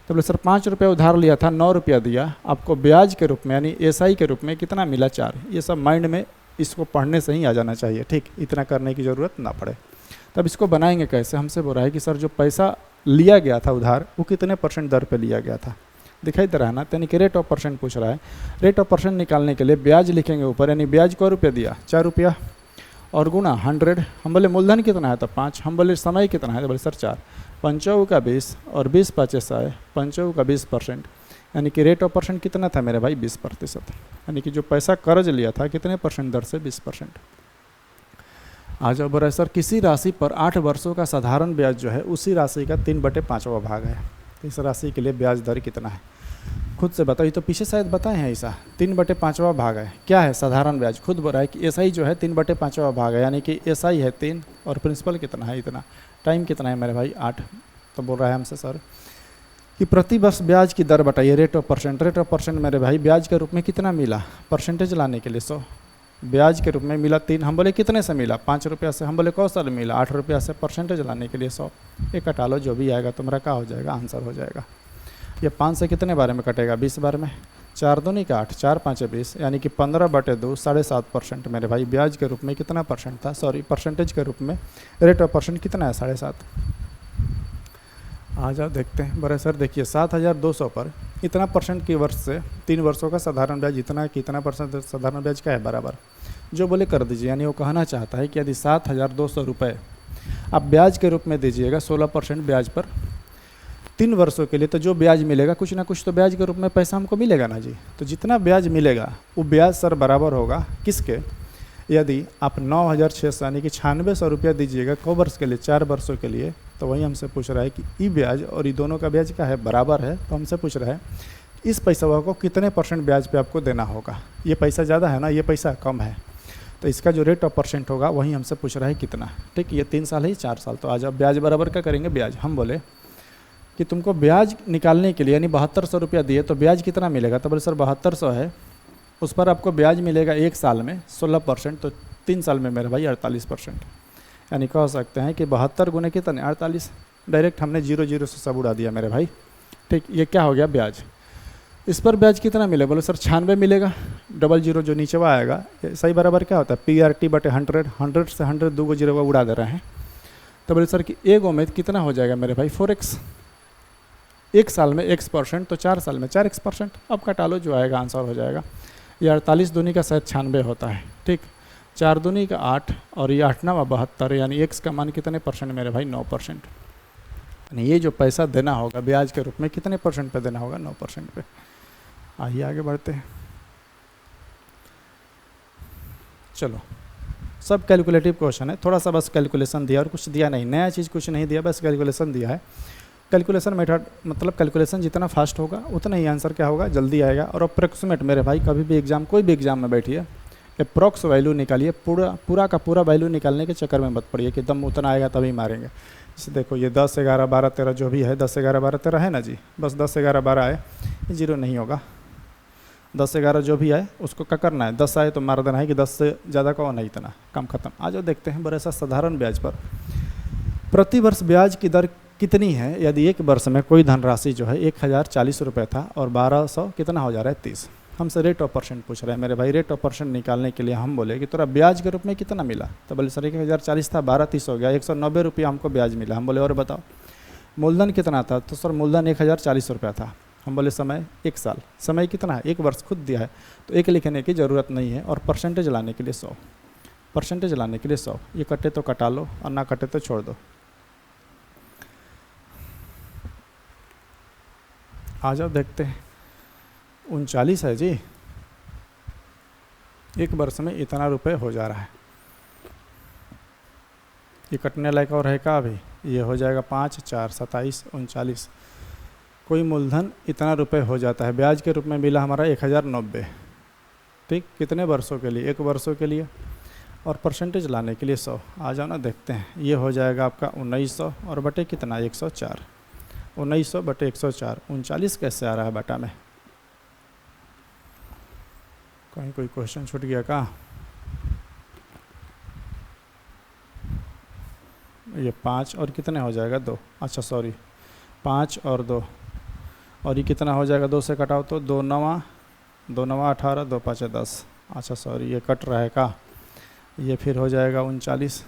तो बोले सर 5 रुपया उधार लिया था, 9 रुपया दिया, आपको ब्याज के रूप में यानी एसआई के रूप में कितना मिला? 4। ये सब माइंड में इसको पढ़ने से ही आ जाना चाहिए। ठीक, इतना करने की ज़रूरत ना पड़े। तब इसको बनाएंगे कैसे? हमसे बोल रहा है कि सर जो पैसा लिया गया था उधार, वो कितने % दर पे लिया गया था? दिखाई दे रहा है ना? यानी कि रेट ऑफ परसेंट पूछ रहा है। रेट ऑफ परसेंट निकालने के लिए ब्याज लिखेंगे ऊपर, यानी ब्याज को रुपये दिया? 4 रुपया, और गुना 100। हम बोले मूलधन कितना है? तो 5। हम बोले समय कितना है? तो बोले सर 4। 5 का 20 और 20 5 100, 5 का 20%, यानी कि रेट ऑफ परसेंट कितना था मेरे भाई? 20%। यानी कि जो पैसा कर्ज लिया था कितने % दर से? 20%। आ जाओ बोला सर किसी राशि पर 8 वर्षों का साधारण ब्याज जो है उसी राशि का 3/5वां भाग है। इस राशि के लिए ब्याज दर कितना है? खुद से बताओ। ये तो पीछे शायद बताए हैं ऐसा, 3/5वां भाग है। क्या है? साधारण ब्याज। खुद बोल रहा है कि एसआई जो है 3/5वां भाग है, यानी कि एसआई है 3 और प्रिंसिपल कितना है? इतना। टाइम कितना है मेरे भाई? 8। तो बोल रहा है हमसे सर कि प्रति वर्ष ब्याज की दर बताइए, rate of percent. Rate of percent मेरे भाई ब्याज के रूप में कितना मिला? परसेंटेज लाने के लिए 100 ब्याज के रूप में मिला 3। हम बोले कितने से मिला? 5 रुपया से। हम बोले कौन सा मिला? 8 रुपया से। परसेंटेज लाने के लिए 100। ये कटा लो, जो भी आएगा तुम्हारा क्या हो जाएगा? आंसर हो जाएगा। ये 5 से कितने बार में कटेगा? 20 बार में। 4 दूनी का 8, 4 5 20, यानी कि 15/2 7.5% मेरे भाई ब्याज के रूप में कितना परसेंट था? परसेंटेज के रूप में रेट ऑफ परसेंट कितना है? 7.5। आ जाओ देखते हैं। बड़े सर देखिए 7,200 पर इतना परसेंट की वर्ष से 3 वर्षों का साधारण ब्याज इतना कि इतना परसेंट साधारण ब्याज क्या है? बराबर जो बोले कर दीजिए। यानी वो कहना चाहता है कि यदि 7,200 रुपये आप ब्याज के रूप में दीजिएगा 16% ब्याज पर 3 वर्षों के लिए, तो जो ब्याज मिलेगा कुछ ना कुछ तो ब्याज के रूप में पैसा हमको मिलेगा ना जी। तो जितना ब्याज मिलेगा वो ब्याज सर बराबर होगा किसके? यदि आप 9,600 यानी कि 9600 रुपया दीजिएगा को वर्ष के लिए? 4 वर्षों के लिए, तो वही हमसे पूछ रहा है कि ई ब्याज और ये दोनों का ब्याज क्या है, बराबर है। तो हमसे पूछ रहा है इस पैसा को कितने % ब्याज पे आपको देना होगा। ये पैसा ज़्यादा है ना, ये पैसा कम है, तो इसका जो रेट ऑफ % होगा वही हमसे पूछ रहा है कितना। ठीक, ये 3 साल है, 4 साल। तो आज आप ब्याज बराबर क्या करेंगे, ब्याज। हम बोले कि तुमको ब्याज निकालने के लिए यानी 7200 रुपया दिए तो ब्याज कितना मिलेगा, तो बोले सर 7200 है, उस पर आपको ब्याज मिलेगा 1 साल में 16%, तो 3 साल में मेरे भाई 48%। यानी कह सकते हैं कि 72 गुने कितने 48, डायरेक्ट हमने 0 से सब उड़ा दिया मेरे भाई। ठीक, ये क्या हो गया ब्याज। इस पर ब्याज कितना मिलेगा, बोले सर 96 मिलेगा, 00 जो नीचे आएगा सही बराबर क्या होता है PRT बटे 100, 100 से 100 2 0 उड़ा दे रहे हैं। तो बोले सर कि एक में कितना हो जाएगा मेरे भाई 4x, 1 साल में x%, तो 4 साल में 4x%। अब कटा लो, जो आएगा आंसर हो जाएगा। ये 48 दूनी का शायद 96 होता है। ठीक, 4 दूनी का 8 और ये 8 9 72, यानी x का मान कितने % मेरे भाई 9%। यानी ये जो पैसा देना होगा ब्याज के रूप में कितने % पे देना होगा, 9% पे। आइए आगे बढ़ते हैं। चलो, सब कैलकुलेटिव क्वेश्चन है, थोड़ा सा बस कैलकुलेशन दिया और कुछ दिया नहीं, नया चीज़ कुछ नहीं दिया, बस कैलकुलेशन दिया है। कैलकुलेशन मेथड मतलब कैलकुलेशन जितना फास्ट होगा उतना ही आंसर क्या होगा, जल्दी आएगा। और अप्रोक्सीमेट मेरे भाई कभी भी एग्जाम, कोई भी एग्जाम में बैठिए, अप्रॉक्स वैल्यू निकालिए, पूरा का पूरा वैल्यू निकालने के चक्कर में मत पड़िए कि दम उतना आएगा तभी मारेंगे। जैसे देखो ये 10 11 12 13 जो भी है, 10 11 12 13 है ना जी, बस 10 11 12 आए, ये 0 नहीं होगा। 10 11 जो भी आए उसको क्या करना है, 10 आए तो मार देना है कि 10 से ज़्यादा का नहीं, इतना कम, खत्म। आ जाओ देखते हैं बड़ा सा साधारण ब्याज पर। प्रति वर्ष ब्याज की दर कितनी है यदि एक वर्ष में कोई धनराशि जो है 1040 रुपये था और 1200 कितना हो जा रहा है 30। हमसे रेट ऑफ % पूछ रहे हैं मेरे भाई। रेट ऑफ % निकालने के लिए हम बोले कि तोरा ब्याज के रूप में कितना मिला, तो बोले सर 1040 था, 12 30 हो गया, 190 रुपये हमको ब्याज मिला। हम बोले और बताओ मूलधन कितना था, तो सर मूलधन 1040 रुपया था। हम बोले समय 1 साल, समय कितना है 1 वर्ष खुद दिया है, तो 1 लिखने की ज़रूरत नहीं है। और % लाने के लिए 100, % लाने के लिए 100, ये कटे तो कटा लो और ना कटे तो छोड़ दो। आ जाओ देखते हैं। 39 है जी, 1 वर्ष में इतना रुपए हो जा रहा है। ये कटने लायक और है का अभी, ये हो जाएगा 5 4 27 39। कोई मूलधन इतना रुपए हो जाता है, ब्याज के रूप में मिला हमारा 1090। ठीक, कितने वर्षों के लिए, 1 वर्षों के लिए। और % लाने के लिए 100। आ जाओ ना देखते हैं, ये हो जाएगा आपका 1900 और बटे कितना 104, 1900 बटे 104, 39 कैसे आ रहा है बटा में। कहीं कोई क्वेश्चन छूट गया का, ये 5 और कितने हो जाएगा 2, अच्छा सॉरी 5 और 2, और ये कितना हो जाएगा 2 से कटाओ तो 2 9 18, 2 5 10, अच्छा सॉरी ये कट रहा है का, ये फिर हो जाएगा 39।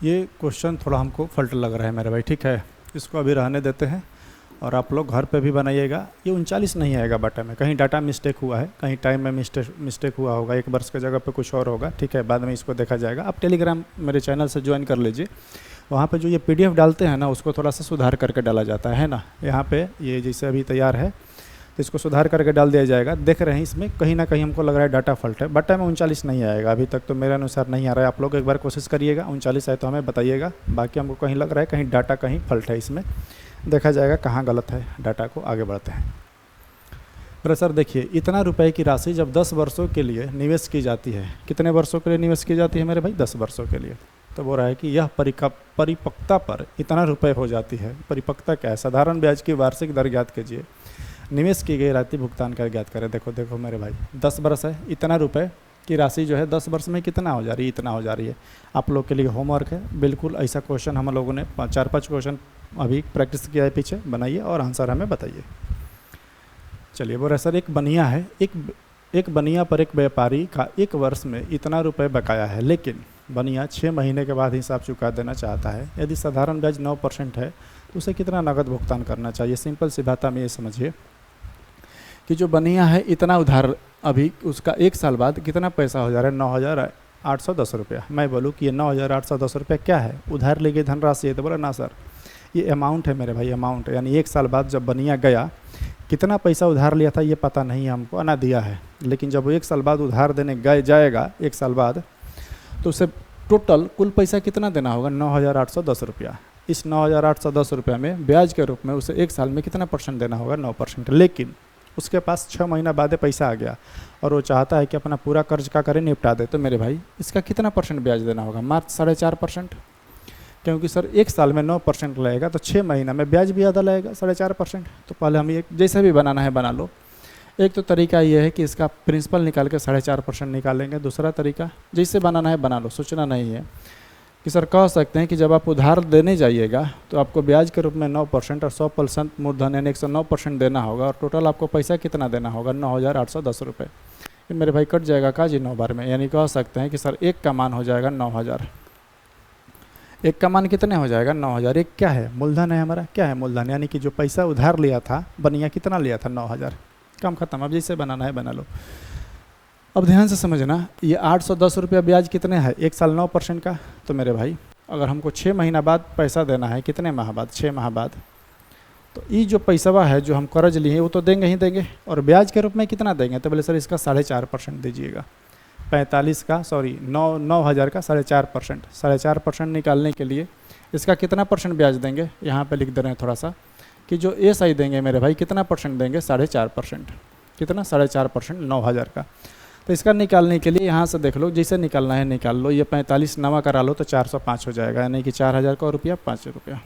ये क्वेश्चन थोड़ा हमको फल्ट लग रहा है मेरे भाई। ठीक है, इसको अभी रहने देते हैं और आप लोग घर पे भी बनाइएगा। ये 39 नहीं आएगा बटा में, कहीं डाटा मिस्टेक हुआ है, कहीं टाइम में मिस्टेक हुआ होगा, 1 वर्ष की जगह पे कुछ और होगा। ठीक है, बाद में इसको देखा जाएगा। आप टेलीग्राम मेरे चैनल से ज्वाइन कर लीजिए, वहाँ पे जो ये PDF डालते हैं ना उसको थोड़ा सा सुधार करके डाला जाता है ना। यहाँ पे ये जैसे अभी तैयार है तो इसको सुधार करके डाल दिया जाएगा। देख रहे हैं इसमें कहीं ना कहीं हमको लग रहा है डाटा फॉल्ट है, बटा में 39 नहीं आएगा अभी तक, तो मेरे अनुसार नहीं आ रहा है। आप लोग एक बार कोशिश करिएगा, 39 आए तो हमें बताइएगा। बाकी हमको कहीं लग रहा है कहीं डाटा कहीं फॉल्ट है, इसमें देखा जाएगा कहाँ गलत है डाटा को। आगे बढ़ते हैं। अरे सर देखिए, इतना रुपए की राशि जब 10 वर्षों के लिए निवेश की जाती है, कितने वर्षों के लिए निवेश की जाती है मेरे भाई, 10 वर्षों के लिए, तो बोल रहा है कि यह परिपक्वता पर इतना रुपए हो जाती है। परिपक्वता क्या है, साधारण ब्याज की वार्षिक दर ज्ञात कीजिए, निवेश की गई राशि भुगतान कर ज्ञात करें। देखो देखो मेरे भाई, 10 वर्ष है, इतना रुपए की राशि जो है 10 वर्ष में कितना हो जा रही है, इतना हो जा रही है। आप लोग के लिए होमवर्क है, बिल्कुल ऐसा क्वेश्चन हम लोगों ने 4-5 क्वेश्चन अभी प्रैक्टिस किया है पीछे, बनाइए और आंसर हमें बताइए। चलिए बोल रहे सर एक बनिया है, एक बनिया पर एक व्यापारी का 1 वर्ष में इतना रुपए बकाया है, लेकिन बनिया 6 महीने के बाद हिसाब चुका देना चाहता है। यदि साधारण ब्याज 9% है तो उसे कितना नकद भुगतान करना चाहिए। सिंपल सी बात में ये समझिए कि जो बनिया है इतना उधार, अभी उसका 1 साल बाद कितना पैसा हो जा रहा है, 9,810 रुपया। मैं बोलूँ कि ये 9,810 रुपया क्या है, उधार ली गई धनराशि है, तो बोला ना सर ये अमाउंट है मेरे भाई, अमाउंट है। यानी 1 साल बाद जब बनिया गया, कितना पैसा उधार लिया था ये पता नहीं है हमको, ना दिया है, लेकिन जब वो 1 साल बाद उधार देने जाएगा 1 साल बाद, तो उसे टोटल कुल पैसा कितना देना होगा, 9,810 रुपया। इस 9,810 रुपया में ब्याज के रूप में उसे एक साल में कितना परसेंट देना होगा, 9%। लेकिन उसके पास 6 महीना बाद पैसा आ गया और वो चाहता है कि अपना पूरा कर्ज का करे निपटा दे, तो मेरे भाई इसका कितना परसेंट ब्याज देना होगा, मात्र 4.5%। क्योंकि सर एक साल में 9% लगेगा तो 6 महीना में ब्याज भी आधा लगेगा 4.5%। तो पहले हम ये जैसे भी बनाना है बना लो। एक तो तरीका ये है कि इसका प्रिंसिपल निकाल के 4.5% निकालेंगे। दूसरा तरीका जैसे बनाना है बना लो, सोचना नहीं है कि सर कह सकते हैं कि जब आप उधार देने जाइएगा तो आपको ब्याज के रूप में 9% और 100% मूलधन यानी 109% देना होगा और टोटल आपको पैसा कितना देना होगा, 9,810 रुपये। फिर मेरे भाई कट जाएगा का जी 9 बार में, यानी कह सकते हैं कि सर एक का मान हो जाएगा 9,000। एक का मान कितने हो जाएगा, 9,000। एक क्या है, मूलधन है हमारा। क्या है मूलधन, यानी कि जो पैसा उधार लिया था बनिया कितना लिया था, 9,000। काम खत्म। अब जैसे बनाना है बना लो। अब ध्यान से समझना, ये 810 रुपया ब्याज कितने है, एक साल 9% का। तो मेरे भाई अगर हमको 6 महीना बाद पैसा देना है, कितने माह बाद, 6 माह बाद, तो ये जो पैसा है जो हम कर्ज लिए वो तो देंगे ही देंगे। और ब्याज के रूप में कितना देंगे, तो बोले सर इसका 4.5% दीजिएगा। 45 का सॉरी 9,000 का 4.5%। 4.5% निकालने के लिए इसका कितना परसेंट ब्याज देंगे, यहाँ पे लिख दे रहे हैं थोड़ा सा कि जो एसआई देंगे मेरे भाई कितना परसेंट देंगे, 4.5%। कितना, 4.5%, 9,000 का। तो इसका निकालने के लिए यहाँ से देख लो, जैसे निकालना है निकाल लो। ये 45 नवा करा लो तो 405 हो जाएगा, यानी कि 4,000 का रुपया 5 रुपया।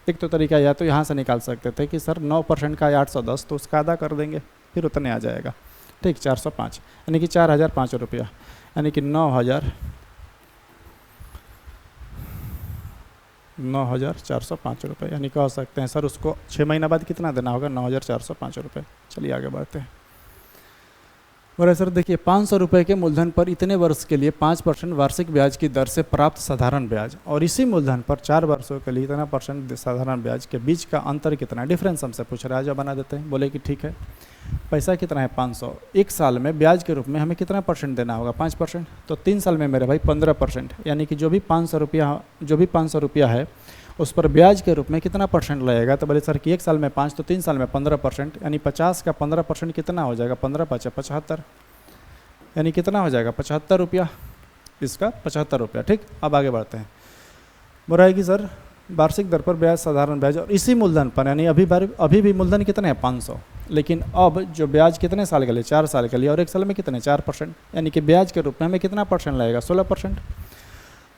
एक तो तरीका या तो यहाँ से निकाल सकते थे कि सर 9% का 810 तो उसका आधा कर देंगे, फिर उतने आ जाएगा। ठीक, 405 यानी कि 4,005 रुपया, यानी कि 9,405 रुपये। यानी कह सकते हैं सर उसको 6 महीना बाद कितना देना होगा, 9,405 रुपये। चलिए आगे बढ़ते हैं। बोले सर देखिए 500 रुपये के मूलधन पर इतने वर्ष के लिए 5% वार्षिक ब्याज की दर से प्राप्त साधारण ब्याज, और इसी मूलधन पर 4 वर्षों के लिए इतना परसेंट साधारण ब्याज के बीच का अंतर कितना, डिफरेंस हमसे पूछ रहा है। जो बना देते हैं। बोले कि ठीक है, पैसा कितना है 500, एक साल में ब्याज के रूप में हमें कितना परसेंट देना होगा, 5%। तो 3 साल में मेरे भाई 15%, यानी कि जो भी 500 रुपया है उस पर ब्याज के रूप में कितना परसेंट लगेगा। तो बोले सर कि एक साल में 5 तो 3 साल में 15%, यानी 50 का 15% कितना हो जाएगा, 15 5 75, यानी कितना हो जाएगा 75 रुपया। इसका 75 रुपया। ठीक, अब आगे बढ़ते हैं। बोल रहा है कि सर वार्षिक दर पर ब्याज साधारण ब्याज और इसी मूलधन पर, यानी अभी भी मूलधन कितने हैं 500, लेकिन अब जो ब्याज कितने साल के लिए, 4 साल के लिए, और एक साल में कितने 4%, यानी कि ब्याज के रूप में हमें कितना परसेंट लगेगा, 16%।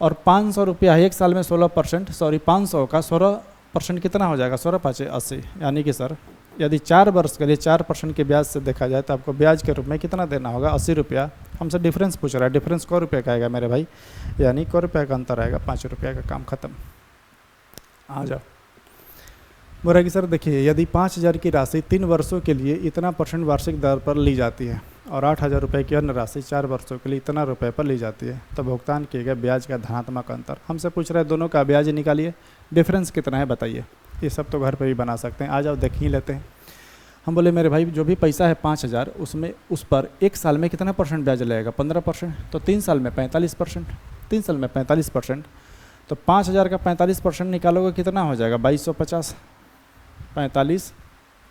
और 500 रुपया है एक साल में 16%, सॉरी 500 का 16% कितना हो जाएगा, 16 5 80, यानी कि सर यदि 4 वर्ष के लिए 4% के ब्याज से देखा जाए तो आपको ब्याज के रूप में कितना देना होगा, 80 रुपया। हमसे डिफरेंस पूछ रहा है, डिफरेंस क रुपये का आएगा मेरे भाई, यानी क रुपये का अंतर आएगा, 5 रुपया का। काम खत्म। आ जाओ। बोल रहा है कि सर देखिए यदि 5,000 की राशि 3 वर्षों के लिए इतना परसेंट वार्षिक दर पर ली जाती है और 8,000 रुपये की अन्य राशि 4 वर्षों के लिए इतना रुपये पर ली जाती है, तो भुगतान किए गए ब्याज का धनात्मक अंतर। हमसे पूछ रहे हैं दोनों का ब्याज निकालिए, डिफरेंस कितना है बताइए। ये सब तो घर पे भी बना सकते हैं। आ जाओ देख ही लेते हैं। हम बोले मेरे भाई जो भी पैसा है 5,000 उसमें उस पर एक साल में कितना परसेंट ब्याज लगेगा, 15%। तो 3 साल में 45%, 3 साल में 45%। तो 5,000 का 45% निकालोगे कितना हो जाएगा, 2,250। 45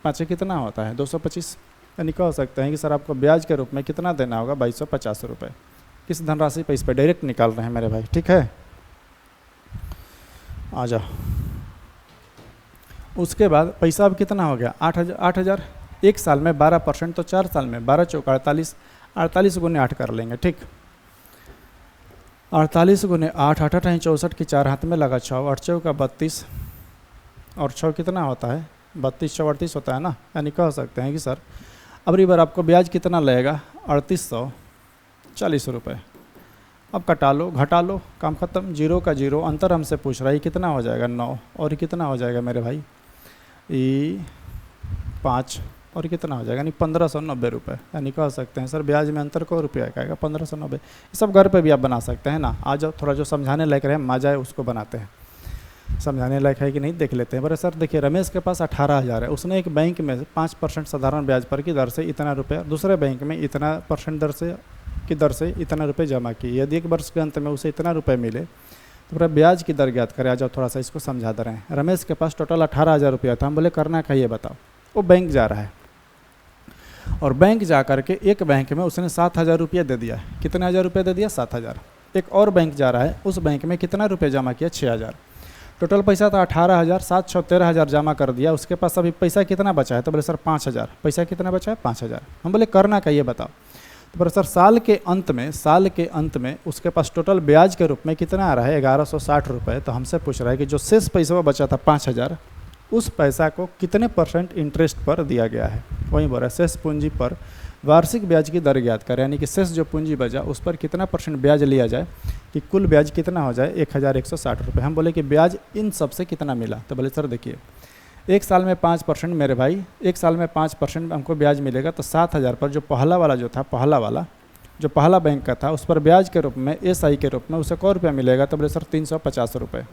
5 कितना होता है, 225। यानी कह सकते हैं कि सर आपको ब्याज के रूप में कितना देना होगा, 2,250 रुपये। किस धनराशि पर, इस पर डायरेक्ट निकाल रहे हैं मेरे भाई। ठीक है, आ जाओ। उसके बाद पैसा अब कितना हो गया, 8,000। एक साल में 12%, तो 4 साल में 12 चौक 48, 48 गुने 8 कर लेंगे। ठीक, 48 गुने 8, 8 8 64 की 4 हाथ में लगा 6, 8 चौका 32 और 6 कितना होता है, 32 6 38 होता है ना। यानी कह सकते हैं कि सर अब बार आपको ब्याज कितना लगेगा, 3,840 रुपये। अब कटा लो घटा लो, काम खत्म। 0 का 0, अंतर हमसे पूछ रहा है कितना हो जाएगा, 9, और कितना हो जाएगा मेरे भाई, ये 5, और कितना हो जाएगा, यानी 1,590 रुपये। यानी कह सकते हैं सर ब्याज में अंतर को रुपया का आएगा, 1,590। ये सब घर पे भी आप बना सकते हैं ना। आ जाओ, थोड़ा जो समझाने लायक रहे मजा है उसको बनाते हैं। समझाने लायक है कि नहीं देख लेते हैं। बोले सर देखिए रमेश के पास 18,000 है, उसने एक बैंक में 5% साधारण ब्याज पर की दर से इतना रुपया, दूसरे बैंक में इतना परसेंट दर से इतना रुपये जमा किए। यदि एक वर्ष के अंत में उसे इतना रुपये मिले तो पूरा ब्याज की दर ज्ञात करें। आ जाओ थोड़ा सा इसको समझा दे रहे हैं। रमेश के पास टोटल 18,000 रुपया था। हम बोले करना क्या ये बताओ। वो बैंक जा रहा है और बैंक जा करके एक बैंक में उसने 7,000 रुपया दे दिया। कितने हज़ार रुपये दे दिया, 7,000। एक और बैंक जा रहा है, उस बैंक में कितना रुपये जमा किया, 6000। टोटल पैसा था 18,000, 7 6 13,000 जमा कर दिया, उसके पास अभी पैसा कितना बचा है, तो बोले सर 5,000। पैसा कितना बचा है, 5,000। हम बोले करना क्या ये बताओ। तो बोले सर साल के अंत में उसके पास टोटल ब्याज के रूप में कितना आ रहा है, 1160 रुपये। तो हमसे पूछ रहा है कि जो शेष पैसा बचा था 5,000, उस पैसा को कितने % इंटरेस्ट पर दिया गया है। वहीं बोल रहा है शेष पूंजी पर वार्षिक ब्याज की दर ज्ञात करें, यानी कि शेष जो पूंजी बचा उस पर कितना % ब्याज लिया जाए कि कुल ब्याज कितना हो जाए, 1160 रुपये। हम बोले कि ब्याज इन सब से कितना मिला। तो बोले सर देखिए, एक साल में 5% मेरे भाई, एक साल में 5% हमको ब्याज मिलेगा, तो 7,000 पर जो पहला वाला जो था, जो पहला बैंक का था, उस पर ब्याज के रूप में SI के रूप में उसे कै रुपया मिलेगा। तो बोले सर 350 रुपये।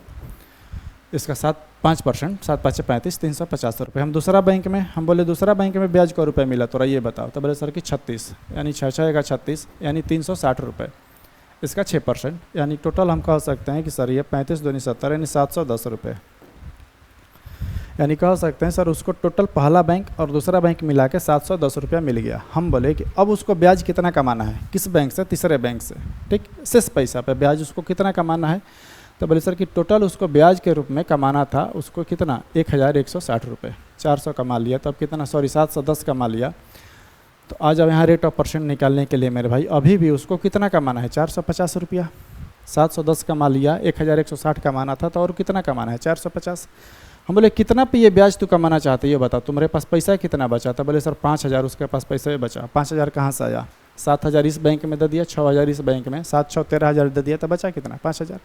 इसका 5%, 7 5 35, 350 रुपये। हम दूसरा बैंक में, हम बोले दूसरा बैंक में ब्याज कै रुपये मिला, तो ये बताओ। तो बोले सर कि 36, यानी 6 का 36, यानी 360 रुपये। इसका 6%, यानी टोटल हम कह सकते हैं कि सर ये 35 दूनी 70, यानी 710 रुपये। यानी कह सकते हैं सर उसको टोटल पहला बैंक और दूसरा बैंक मिला के 710 रुपया मिल गया। हम बोले कि अब उसको ब्याज कितना कमाना है, किस बैंक से, तीसरे बैंक से, ठीक, शेष पैसा पे ब्याज उसको कितना कमाना है। तो बोले सर कि टोटल उसको ब्याज के रूप में कमाना था उसको कितना, 1160 रुपये। 400 कमा लिया, तो अब कितना, सॉरी 710 कमा लिया। तो आज अब यहाँ रेट ऑफ % निकालने के लिए मेरे भाई अभी भी उसको कितना कमाना है, 450 रुपया। 710 कमा लिया, 1160 कमाना था, तो और कितना कमाना है, 450। हम बोले कितना पे ये ब्याज तू कमाना चाहते ये बता, तुम्हारे पास पैसा कितना बचा था। बोले सर 5,000 उसके पास पैसा बचा। 5,000 कहाँ से आया, 7,000 इस बैंक में दे दिया, 6,000 इस बैंक में, 7 6 13,000 दे दिया, तो बचा कितना, 5,000।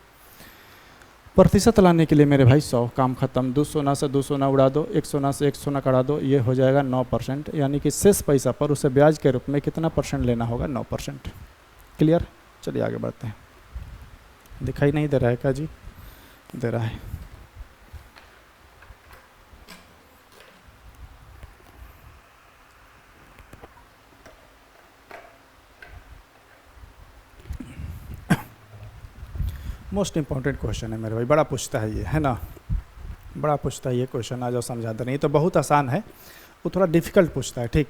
प्रतिशत लाने के लिए मेरे भाई 100, काम खत्म। 2 सोना से 2 सोना उड़ा दो, 1 सोना से 1 सोना कड़ा दो, ये हो जाएगा 9%। यानी कि शेष पैसा पर उसे ब्याज के रूप में कितना % लेना होगा, 9%। क्लियर, चलिए आगे बढ़ते हैं। दिखाई नहीं दे रहा है क्या जी, दे रहा है। मोस्ट इंपॉर्टेंट क्वेश्चन है मेरे भाई, बड़ा पूछता है ये, है ना, बड़ा पूछता है ये क्वेश्चन। आ जाओ समझा दे। नहीं तो बहुत आसान है, वो थोड़ा डिफ़िकल्ट पूछता है, ठीक,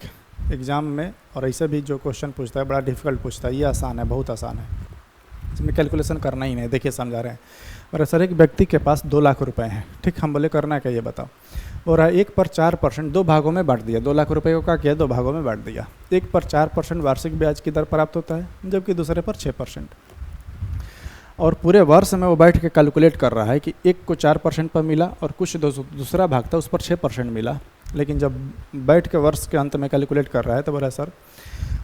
एग्ज़ाम में। और ऐसे भी जो क्वेश्चन पूछता है बड़ा डिफ़िकल्ट पूछता है। ये आसान है, बहुत आसान है, इसमें कैलकुलेशन करना ही नहीं। देखिए समझा रहे हैं। और सर एक व्यक्ति के पास 2 लाख रुपए हैं, ठीक। हम बोले करना क्या ये बताओ। और 1 पर 4% 2 भागों में बांट दिया। 2 लाख रुपए को क्या किया, 2 भागों में बांट दिया। 1 पर 4% वार्षिक ब्याज की दर प्राप्त होता है, जबकि दूसरे पर 6%। और पूरे वर्ष में वो बैठ के कैलकुलेट कर रहा है कि एक को 4% पर मिला और कुछ दूसरा भाग था उस पर 6% मिला। लेकिन जब बैठ के वर्ष के अंत में कैलकुलेट कर रहा है तो बोला सर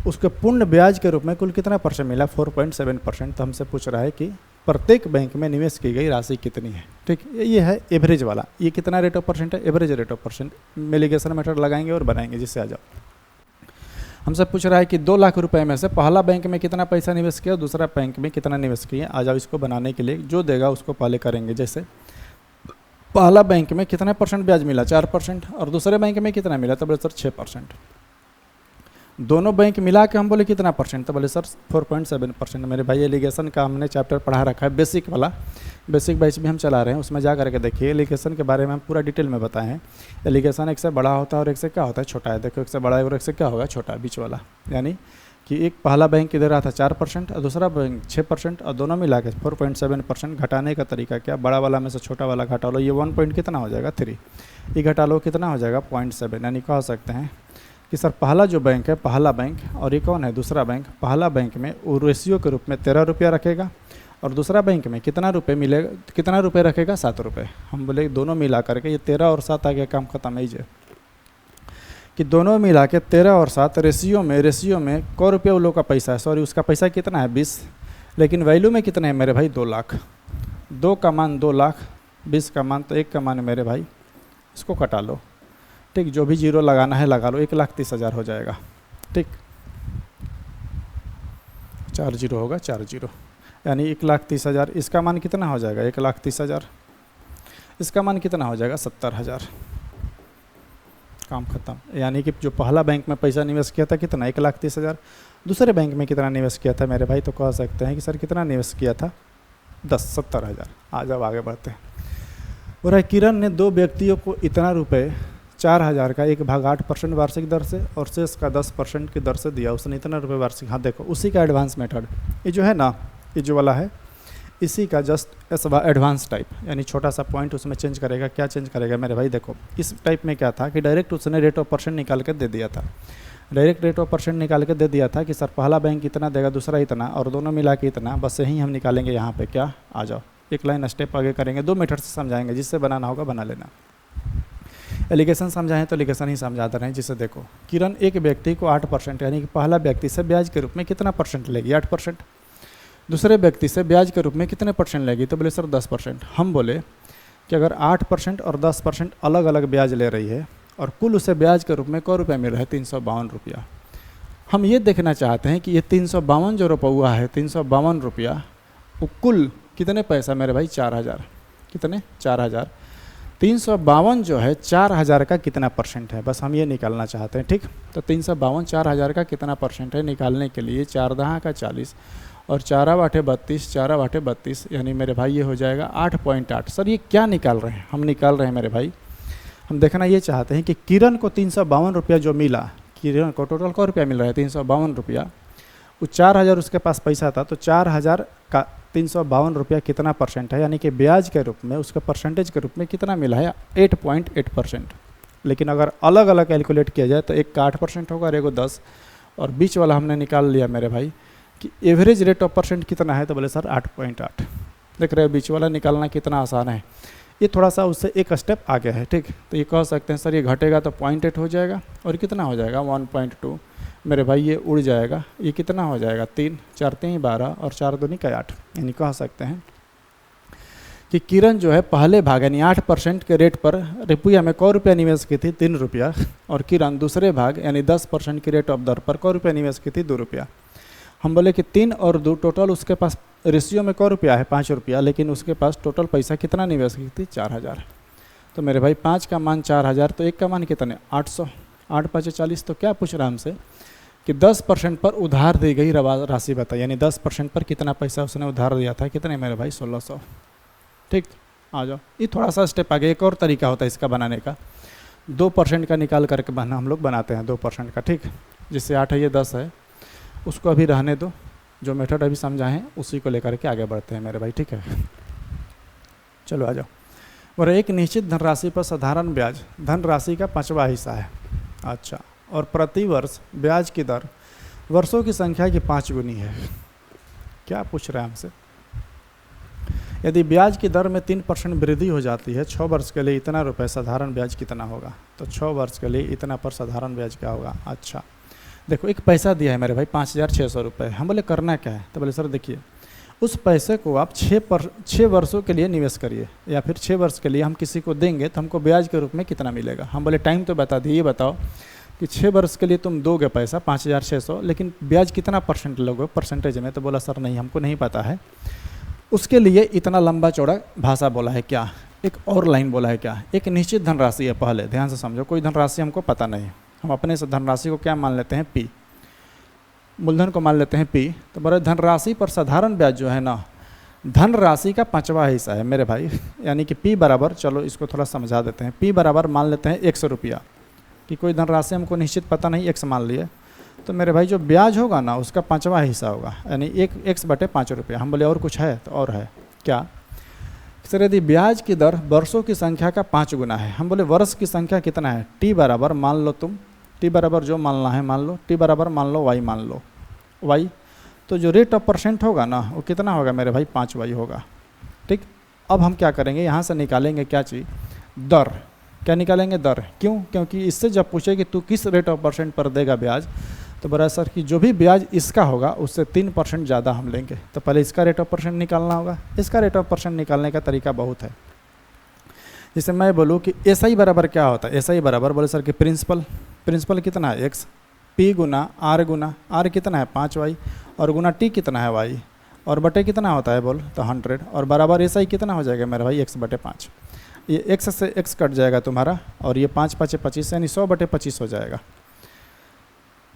उसके पूर्ण ब्याज के रूप में कुल कितना % मिला, 4.7%। तो हमसे पूछ रहा है कि प्रत्येक बैंक में निवेश की गई राशि कितनी है, ठीक। ये है एवरेज वाला। ये कितना रेट ऑफ % है, एवरेज रेट ऑफ %। मिलिगेशन मेथड लगाएंगे और बनाएंगे, जिससे आ जाओ। हमसे पूछ रहा है कि 2 लाख रुपए में से पहला बैंक में कितना पैसा निवेश किया, दूसरा बैंक में कितना निवेश किया। आ जाओ, इसको बनाने के लिए जो देगा उसको पहले करेंगे। जैसे पहला बैंक में कितना % ब्याज मिला, 4%, और दूसरे बैंक में कितना मिला, तो बोले सर 6%। दोनों बैंक मिला के हम बोले कितना %, तो बोले सर 4.7%। मेरे भाई एलिगेशन का हमने चैप्टर पढ़ा रखा है, बेसिक वाला, बेसिक बैच भी हम चला रहे हैं, उसमें जा करके देखिए। एलिगेशन के बारे में हम पूरा डिटेल में बताए हैं। एलिगेशन एक से बड़ा होता है और एक से क्या होता है, छोटा है। देखो एक से बड़ा है और एक से क्या होगा, छोटा, बीच वाला। यानी कि एक पहला बैंक किधर रहा था 4% और दूसरा बैंक 6%, और दोनों मिला के 4.7%। घटाने का तरीका क्या, बड़ा वाला में से छोटा वाला घटा लो, ये 1 पॉइंट कितना हो जाएगा 3, ये घटा लो कितना हो जाएगा 0.7। यानी कह सकते हैं कि सर पहला जो बैंक है, पहला बैंक, और ये कौन है, दूसरा बैंक। पहला बैंक में वो रेशियो के रूप में 13 रुपया रखेगा और दूसरा बैंक में कितना रुपये मिलेगा, कितना रुपये रखेगा, 7 रुपये। हम बोले दोनों मिला करके ये 13 और 7 आ गया, काम खत्म है जे कि दोनों मिला के 13 और 7 रेशियो में कै रुपये वो लोग का पैसा है, सॉरी उसका पैसा कितना है 20, लेकिन वैल्यू में कितना है मेरे भाई 2 लाख। 2 का मान 2 लाख, 20 का मान तो 1 का मान मेरे भाई, इसको कटा लो, ठीक। जो भी जीरो लगाना है लगा लो, 1,30,000 हो जाएगा, ठीक। 4 जीरो होगा, 4 जीरो, यानी 1,30,000। इसका मान कितना हो जाएगा, 1,30,000। इसका मान कितना हो जाएगा, 70,000। काम खत्म। यानी कि जो पहला बैंक में पैसा निवेश किया था कितना, 1,30,000। दूसरे बैंक में कितना निवेश किया था मेरे भाई, तो कह सकते हैं कि सर कितना निवेश किया था, 70,000। आ जाओ आगे बढ़ते हैं। और किरण ने 2 व्यक्तियों को इतना रुपये 4,000 का 1/8% वार्षिक दर से और शेष का 10% की दर से दिया। उसने इतना रुपये वार्षिक, हाँ देखो उसी का एडवांस मेथड, ये जो है ना ये जो वाला है इसी का जस्ट एडवांस टाइप, यानी छोटा सा पॉइंट उसमें चेंज करेगा। क्या चेंज करेगा मेरे भाई, देखो इस टाइप में क्या था कि डायरेक्ट उसने रेट ऑफ परसेंट निकाल के दे दिया था। डायरेक्ट रेट ऑफ परसेंट निकाल के दे दिया था कि सर पहला बैंक इतना देगा, दूसरा इतना, और दोनों मिला के इतना। बस यही हम निकालेंगे यहाँ पे। क्या, आ जाओ एक लाइन स्टेप आगे करेंगे, 2 मेथड से समझाएंगे, जिससे बनाना होगा बना लेना। एलिगेशन समझाएं तो एलिगेशन ही समझाते रहें। जिसे देखो किरण एक व्यक्ति को 8% यानी कि पहला व्यक्ति से ब्याज के रूप में कितना परसेंट लेगी, 8%। दूसरे व्यक्ति से ब्याज के रूप में कितने परसेंट लेगी, तो बोले सर 10%। हम बोले कि अगर 8% और 10% अलग अलग ब्याज ले रही है और कुल उसे ब्याज के रूप में क रुपये मिल रहा है, 352 रुपया। हम ये देखना चाहते हैं कि ये 352 जो रुपया है, 352 रुपया, वो कुल कितने पैसा मेरे भाई, 4000। कितने, 4000। 352 जो है 4000 का कितना परसेंट है, बस हम ये निकालना चाहते हैं। ठीक, तो 352 4000 का कितना परसेंट है, निकालने के लिए 4 दहा का 40 और 4 बाटे 32, 4 बाटे 32, यानी मेरे भाई ये हो जाएगा 8.8। सर ये क्या निकाल रहे हैं, हम निकाल रहे हैं मेरे भाई, हम देखना ये चाहते हैं कि किरण को 352 रुपया जो मिला, किरण को टोटल क रुपया मिल रहा है 352 रुपया, वो 4000 उसके पास पैसा था, तो 4000 का 352 रुपया कितना परसेंट है, यानी कि ब्याज के रूप में उसका परसेंटेज के रूप में कितना मिला है, 8.8%। लेकिन अगर अलग अलग कैलकुलेट किया जाए तो एक का 8% होगा और एक को 10, और बीच वाला हमने निकाल लिया मेरे भाई कि एवरेज रेट ऑफ परसेंट कितना है, तो बोले सर 8.8। देख रहे हो बीच वाला निकालना कितना आसान है। ये थोड़ा सा उससे एक स्टेप आगे है। ठीक, तो ये कह सकते हैं सर ये घटेगा तो 0.8 हो जाएगा, और कितना हो जाएगा 1.2 मेरे भाई, ये उड़ जाएगा। ये कितना हो जाएगा, 3 4 3 12 और 4 दूनी का 8। यानी कह सकते हैं कि किरण जो है पहले भाग यानी 8% के रेट पर रुपया में क रुपया निवेश की थी, 3 रुपया, और किरण दूसरे भाग यानी 10% की रेट ऑफ दर पर क रुपया निवेश की थी, 2 रुपया। हम बोले कि 3 और 2 टोटल उसके पास रेशियो में क रुपया है, 5 रुपया, लेकिन उसके पास टोटल पैसा कितना निवेश की थी, 4000। तो मेरे भाई 5 का मान 4000, तो 1 का मान कितने, 800। 8 5 40। तो क्या पूछ रहा है हमसे कि 10% पर उधार दी गई राशि बताइए, यानी 10% पर कितना पैसा उसने उधार दिया था, कितने मेरे भाई, 1600। ठीक, आ जाओ। ये थोड़ा सा स्टेप आगे एक और तरीका होता है इसका बनाने का, 2% का निकाल करके बना हम लोग बनाते हैं 2% का। ठीक, जिससे 8 है ये 10 है, उसको अभी रहने दो, जो मेथड अभी समझाएं उसी को लेकर के आगे बढ़ते हैं मेरे भाई। ठीक है, चलो आ जाओ। और एक निश्चित धनराशि पर साधारण ब्याज धनराशि का 5वां हिस्सा है। अच्छा, और प्रति वर्ष ब्याज की दर वर्षों की संख्या की 5 गुनी है। क्या पूछ रहे हैं हमसे, यदि ब्याज की दर में 3% वृद्धि हो जाती है, 6 वर्ष के लिए इतना रुपये, साधारण ब्याज कितना होगा, तो 6 वर्ष के लिए इतना पर साधारण ब्याज क्या होगा। अच्छा, देखो एक पैसा दिया है मेरे भाई 5600 रुपये। हम बोले करना क्या है, तो बोले सर देखिए उस पैसे को आप 6 वर्षों के लिए निवेश करिए, या फिर 6 वर्ष के लिए हम किसी को देंगे तो हमको ब्याज के रूप में कितना मिलेगा। हम बोले टाइम तो बता दिए, ये बताओ कि 6 वर्ष के लिए तुम दोगे पैसा 5600, लेकिन ब्याज कितना परसेंट लोगे परसेंटेज में, तो बोला सर नहीं हमको नहीं पता है, उसके लिए इतना लंबा चौड़ा भाषा बोला है। क्या, एक और लाइन बोला है, क्या, एक निश्चित धनराशि है। पहले ध्यान से समझो, कोई धनराशि हमको पता नहीं, हम अपने से धनराशि को क्या मान लेते हैं, पी, मूलधन को मान लेते हैं पी। तो बोले धनराशि पर साधारण ब्याज जो है ना, धनराशि का 5वां हिस्सा है मेरे भाई, यानी कि पी बराबर, चलो इसको थोड़ा समझा देते हैं, पी बराबर मान लेते हैं 100 रुपया, कि कोई धनराशि हमको निश्चित पता नहीं, x मान लिए, तो मेरे भाई जो ब्याज होगा ना उसका 5वां हिस्सा होगा, यानी 1/5 रुपया। हम बोले और कुछ है, तो और है क्या, सर यदि ब्याज की दर वर्षों की संख्या का 5 गुना है। हम बोले वर्ष की संख्या कितना है, टी बराबर मान लो तुम, टी बराबर जो मानना है मान लो, टी बराबर मान लो वाई मान लो, वाई, तो जो रेट ऑफ परसेंट होगा ना वो कितना होगा मेरे भाई, 5y होगा। ठीक, अब हम क्या करेंगे, यहाँ से निकालेंगे क्या चीज़, दर। क्या निकालेंगे, दर। क्यों, क्योंकि इससे जब पूछे कि तू किस रेट ऑफ परसेंट पर देगा ब्याज, तो बोला सर कि जो भी ब्याज इसका होगा उससे 3% ज़्यादा हम लेंगे, तो पहले इसका रेट ऑफ परसेंट निकालना होगा। इसका रेट ऑफ परसेंट निकालने का तरीका बहुत है। जैसे मैं बोलूँ कि SI बराबर क्या होता है, SI बराबर बोले सर कि प्रिंसिपल कितना है, x, P गुना R कितना है 5y, और गुना T कितना है y, और बटे कितना होता है बोल, तो 100, और बराबर SI कितना हो जाएगा मेरे भाई, x/5। ये x से x कट जाएगा तुम्हारा, और ये 5 5 25 यानी 100/25 हो जाएगा।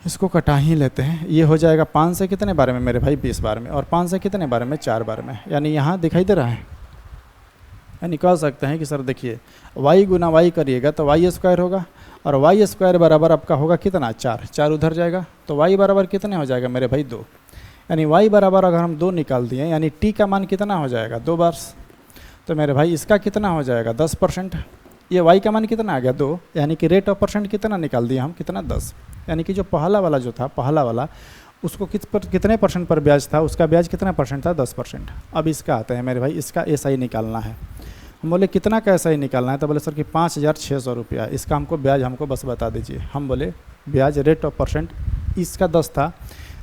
इसको कटा ही लेते हैं, ये हो जाएगा 5 से कितने बार में मेरे भाई, 20 बार में, और 5 से कितने बार में, 4 बार में, यानी यहाँ दिखाई दे रहा है। यानी कह सकते हैं कि सर देखिए y गुना y करिएगा तो y² होगा, और y² बराबर आपका होगा कितना, 4 उधर जाएगा, तो y बराबर कितने हो जाएगा मेरे भाई, 2। यानी y बराबर अगर हम 2 निकाल दिए यानी t का मान कितना हो जाएगा 2 वर्ष। तो मेरे भाई इसका कितना हो जाएगा 10%। ये y का मान कितना आ गया 2, यानी कि रेट ऑफ परसेंट कितना निकाल दिया हम, कितना 10। यानी कि जो पहला वाला जो था, पहला वाला उसको कितने परसेंट पर ब्याज था, उसका ब्याज कितना परसेंट था 10%। अब इसका आते हैं मेरे भाई, इसका SI निकालना है। हम बोले कितना का SI निकालना है, तो बोले सर कि 5,600 रुपया, इसका हमको ब्याज हमको बस बता दीजिए। हम बोले ब्याज रेट ऑफ परसेंट इसका 10 था,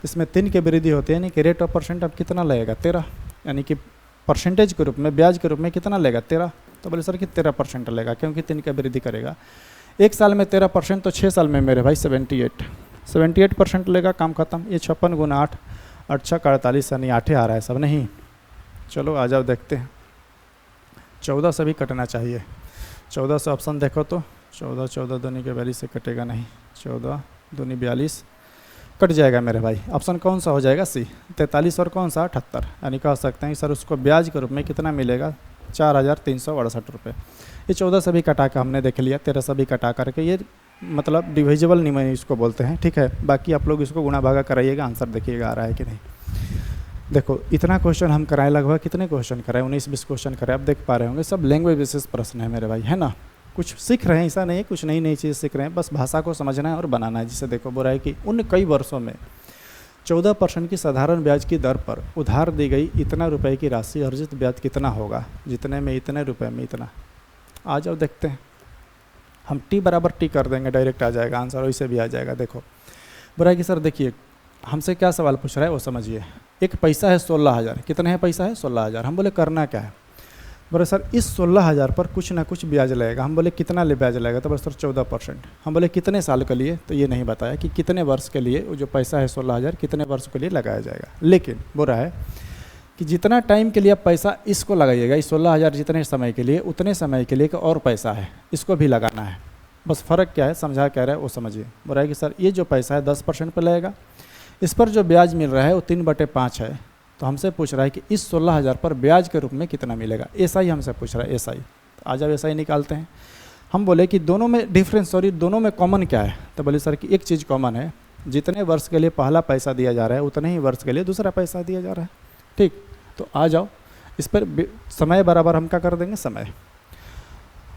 इसमें 3 की वृद्धि होती है, यानी कि रेट ऑफ परसेंट अब कितना लगेगा 13, यानी कि परसेंटेज के रूप में, ब्याज के रूप में कितना लेगा 13। तो बोले सर कि 13% लेगा, क्योंकि 3 का वृद्धि करेगा। 1 साल में 13%, तो 6 साल में मेरे भाई 78% लेगा, काम खत्म। ये 56 गुना 8, 8 6 48, यानी 8 आ रहा है सब नहीं। चलो आ जाओ देखते हैं, 14 से भी कटना चाहिए। 14 से ऑप्शन देखो तो 14 दूनी के 42 से कटेगा नहीं, 14 दूनी 42 कट जाएगा मेरे भाई। ऑप्शन कौन सा हो जाएगा सी, 43 और कौन सा 78। यानी कह सकते हैं सर उसको ब्याज के रूप में कितना मिलेगा 4,368 रुपये। ये 14 से भी कटा के हमने देख लिया, 13 से भी कटा करके, ये मतलब डिविजिबल नहीं इसको बोलते हैं, ठीक है। बाकी आप लोग इसको गुणा भागा कराइएगा, आंसर देखिएगा आ रहा है कि नहीं। देखो इतना क्वेश्चन हम कराए, लगभग कितने क्वेश्चन कराए, 19-20 क्वेश्चन कराए। आप देख पा रहे होंगे सब लैंग्वेज बेसिस प्रश्न है मेरे भाई, है ना। कुछ सीख रहे हैं, ऐसा नहीं है कुछ नई नई चीज़ सीख रहे हैं, बस भाषा को समझना है और बनाना है। जिसे देखो बोल रहा है कि उन कई वर्षों में 14% की साधारण ब्याज की दर पर उधार दी गई इतना रुपए की राशि अर्जित ब्याज कितना होगा, जितने में इतने रुपए में इतना। आ जाओ देखते हैं, हम टी बराबर टी कर देंगे, डायरेक्ट आ जाएगा आंसर, वैसे भी आ जाएगा। देखो बोल रहा है कि सर देखिए हमसे क्या सवाल पूछ रहा है वो समझिए। एक पैसा है 16,000, कितने है पैसा है 16,000। हम बोले करना क्या है, बोले सर इस 16,000 पर कुछ ना कुछ ब्याज लगेगा। हम बोले कितना ले ब्याज लगेगा, तो बोले सर 14%। हम बोले कितने साल के लिए, तो ये नहीं बताया कि कितने वर्ष के लिए वो जो पैसा है 16,000 कितने वर्ष के लिए लगाया जाएगा। लेकिन बोल रहा है कि जितना टाइम के लिए आप पैसा इसको लगाइएगा, इस 16,000 जितने समय के लिए, उतने समय के लिए एक और पैसा है इसको भी लगाना है। बस फ़र्क क्या है समझा कह रहा है वो समझिए। बोल रहा है कि सर ये जो पैसा है 10% पर लगेगा, इस पर जो ब्याज मिल रहा है वो 3/5 है। तो हमसे पूछ रहा है कि इस 16,000 पर ब्याज के रूप में कितना मिलेगा, SI हमसे पूछ रहा है SI। तो आ जाओ SI निकालते हैं। हम बोले कि दोनों में डिफरेंस, सॉरी दोनों में कॉमन क्या है, तो बोले सर कि एक चीज़ कॉमन है, जितने वर्ष के लिए पहला पैसा दिया जा रहा है उतने ही वर्ष के लिए दूसरा पैसा दिया जा रहा है, ठीक। तो आ जाओ इस पर समय बराबर हम क्या कर देंगे समय।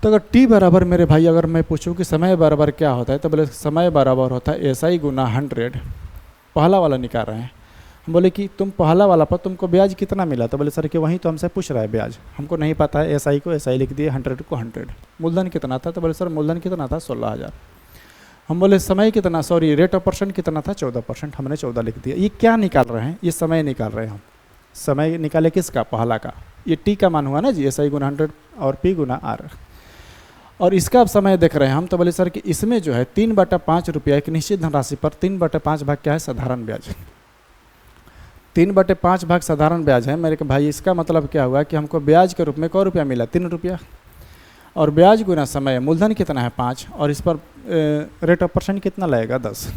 तो अगर टी बराबर मेरे भाई, अगर मैं पूछूं कि समय बराबर क्या होता है, तो बोले समय बराबर होता है SI गुना 100। पहला वाला निकाल रहे हैं, हम बोले कि तुम पहला वाला पर तुमको ब्याज कितना मिला, तो बोले सर कि वही तो हमसे पूछ रहा है ब्याज, हमको नहीं पता है। SI को SI लिख दिए, 100 को 100। मूलधन कितना था, तो बोले सर मूलधन कितना था 16,000। हम बोले समय कितना, सॉरी रेट ऑफ परसेंट कितना था 14%, हमने 14 लिख दिया। ये क्या निकाल रहे हैं, ये समय निकाल रहे हैं हम। समय निकाले किसका, पहला का। ये टी का मान हुआ ना जी, SI गुना 100 और P गुना R। और इसका अब समय देख रहे हैं हम, तो बोले सर कि इसमें जो है 3/5 रुपया एक निश्चित धनराशि पर 3/5 भाग क्या है साधारण ब्याज। 3/5 भाग साधारण ब्याज है मेरे भाई। इसका मतलब क्या हुआ कि हमको ब्याज के रूप में क रुपया मिला 3 रुपया, और ब्याज गुना समय, मूलधन कितना है 5, और इस पर रेट ऑफ परसेंट कितना लगेगा 10।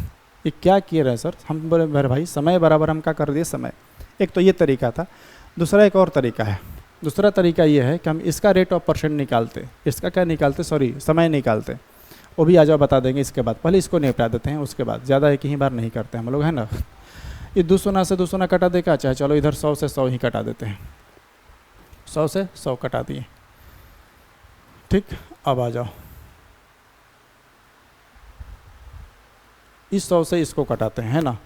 ये क्या किए रहे सर, हम बोले मेरे भाई समय बराबर हम क्या कर दिए समय। एक तो ये तरीका था, दूसरा एक और तरीका है। दूसरा तरीका ये है कि हम इसका रेट ऑफ परसेंट निकालते, इसका क्या निकालते, सॉरी समय निकालते। वो भी आ जाओ बता देंगे इसके बाद, पहले इसको निपटा देते हैं, उसके बाद ज़्यादा एक ही बार नहीं करते हम लोग, है ना। ये 200 से 200 कटा देगा, चाहे चलो इधर 100 से 100 ही कटा देते हैं, 100 से 100 कटा दिए, ठीक। अब आ जाओ इस 100 से इसको कटाते हैं, है ना,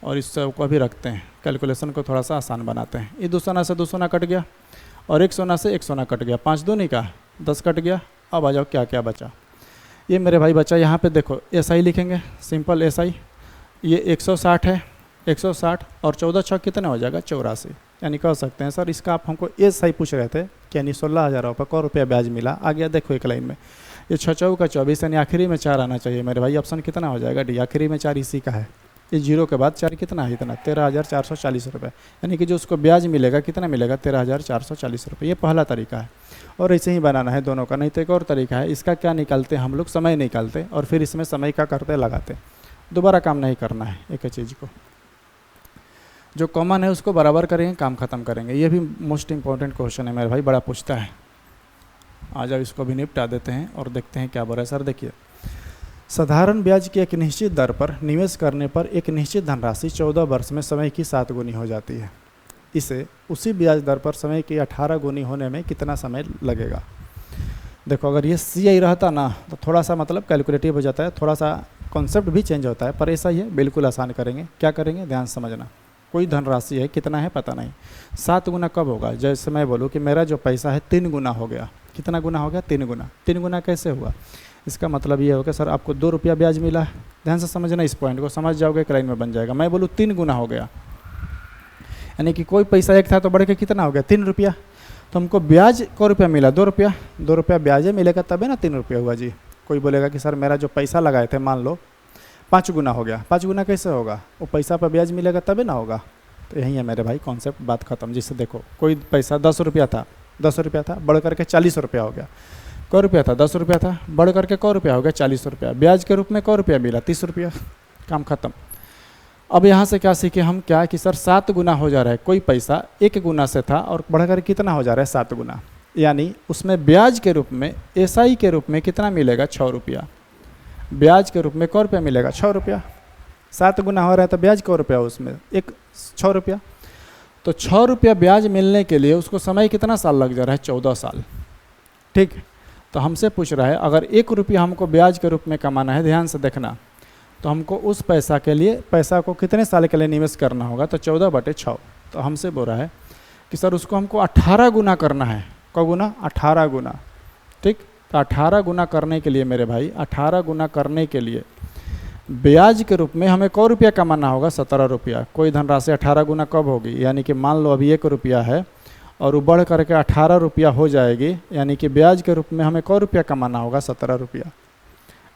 और इस 100 को भी रखते हैं, कैलकुलेशन को थोड़ा सा आसान बनाते हैं। ये 200 से 200 कट गया, और 100 से 100 कट गया, 5 2 नहीं का 10 कट गया। अब आ जाओ क्या क्या बचा, ये मेरे भाई बचा, यहाँ पे देखो SI लिखेंगे, सिंपल SI। ये 160 है, 160 और 14 छः कितना हो जाएगा 84। यानी कह सकते हैं सर इसका आप हमको SI पूछ रहे थे कि यानी 16,000 पर क रुपया ब्याज मिला। आ गया देखो एक लाइन में, ये 6 चौका 24, यानी आखिरी में 4 आना चाहिए मेरे भाई। ऑप्शन कितना हो जाएगा डी, आखिरी में 4 इसी का है। ये जीरो के बाद 4 कितना है, इतना 13,440 रुपये। यानी कि जो उसको ब्याज मिलेगा कितना मिलेगा 13,440 रुपये। ये पहला तरीका है, और ऐसे ही बनाना है दोनों का। नहीं तो एक और तरीका है, इसका क्या निकालते हम लोग, समय निकालते और फिर इसमें समय का करते लगाते, दोबारा काम नहीं करना है। एक चीज़ को जो कॉमन है उसको बराबर करेंगे, काम खत्म करेंगे। ये भी मोस्ट इंपॉर्टेंट क्वेश्चन है मेरे भाई, बड़ा पूछता है। आ जाओ इसको भी निपटा देते हैं और देखते हैं क्या बोल रहा है सर। देखिए साधारण ब्याज की एक निश्चित दर पर निवेश करने पर एक निश्चित धनराशि 14 वर्ष में समय की 7 गुनी हो जाती है। इसे उसी ब्याज दर पर समय की 18 गुनी होने में कितना समय लगेगा। देखो अगर ये CI रहता ना तो थोड़ा सा मतलब कैलकुलेटिव हो जाता है, थोड़ा सा कॉन्सेप्ट भी चेंज होता है, पर ऐसा ही है, बिल्कुल आसान करेंगे। क्या करेंगे, ध्यान समझना। कोई धनराशि है, कितना है पता नहीं, 7 गुना कब होगा। जैसे मैं बोलूँ कि मेरा जो पैसा है 3 गुना हो गया। कितना गुना हो गया, 3 गुना। 3 गुना कैसे हुआ, इसका मतलब ये होगा सर आपको 2 रुपया ब्याज मिला। ध्यान से समझना, इस पॉइंट को समझ जाओगे एक लाइन में बन जाएगा। मैं बोलूँ 3 गुना हो गया, यानी कि कोई पैसा एक था तो बढ़ के कितना हो गया, 3 रुपया। तो हमको ब्याज को रुपया मिला, 2 रुपया। 2 रुपया ब्याज मिलेगा तभी ना 3 रुपया हुआ जी। कोई बोलेगा कि सर मेरा जो पैसा लगाए थे मान लो 5 गुना हो गया। 5 गुना कैसे होगा, वो पैसा पर ब्याज मिलेगा तभी ना होगा। तो यही है मेरे भाई कॉन्सेप्ट, बात खत्म। जिससे देखो कोई पैसा 10 रुपया था, 10 रुपया था, बढ़ करके 40 रुपया हो गया। क रुपया था, 10 रुपया था, बढ़ करके क रुपया हो गया 40 रुपया। ब्याज के रूप में क रुपया मिला, 30 रुपया, काम खत्म। अब यहाँ से क्या सीखे हम, क्या कि सर 7 गुना हो जा रहा है। कोई पैसा 1 गुना से था और बढ़कर कितना हो जा रहा है, 7 गुना। यानी उसमें ब्याज के रूप में, SI के रूप में कितना मिलेगा, 6 रुपया। ब्याज के रूप में क रुपया मिलेगा, 6 रुपया। 7 गुना हो रहा है तो ब्याज क रुपया, उसमें 6 रुपया। तो 6 रुपया ब्याज मिलने के लिए उसको समय कितना साल लग जा रहा है, 14 साल। ठीक, तो हमसे पूछ रहा है अगर 1 रुपया हमको ब्याज के रूप में कमाना है, ध्यान से देखना, तो हमको उस पैसा के लिए, पैसा को कितने साल के लिए निवेश करना होगा, तो 14/6। तो हमसे बोल रहा है कि सर उसको हमको 18 गुना करना है। क गुना, 18 गुना। ठीक, तो 18 गुना करने के लिए मेरे भाई, 18 गुना करने के लिए ब्याज के रूप में हमें क रुपया कमाना होगा, 17 रुपया। कोई धनराशि 18 गुना कब होगी, यानी कि मान लो अभी 1 रुपया है और वो बढ़ करके 18 रुपया हो जाएगी, यानी कि ब्याज के रूप में हमें क रुपया कमाना होगा, 17 रुपया।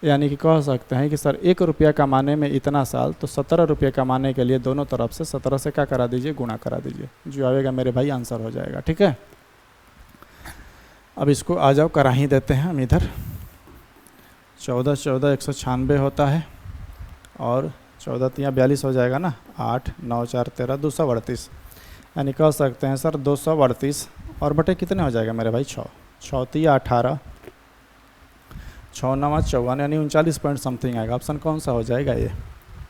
यानी कि कह सकते हैं कि सर 1 रुपया कमाने में इतना साल, तो 17 रुपये कमाने के लिए दोनों तरफ से 17 से क्या करा दीजिए, गुणा करा दीजिए। जो आएगा मेरे भाई आंसर हो जाएगा। ठीक है, अब इसको आ जाओ करा ही देते हैं हम इधर। 14 14 196 होता है और 14 3 42 हो जाएगा ना। 8 9 4 13 238, यानी कह सकते हैं सर 238 और बटे कितने हो जाएगा मेरे भाई, 6 6 3 18, 6 9 54, यानी 39 पॉइंट समथिंग आएगा। ऑप्शन कौन सा हो जाएगा ये।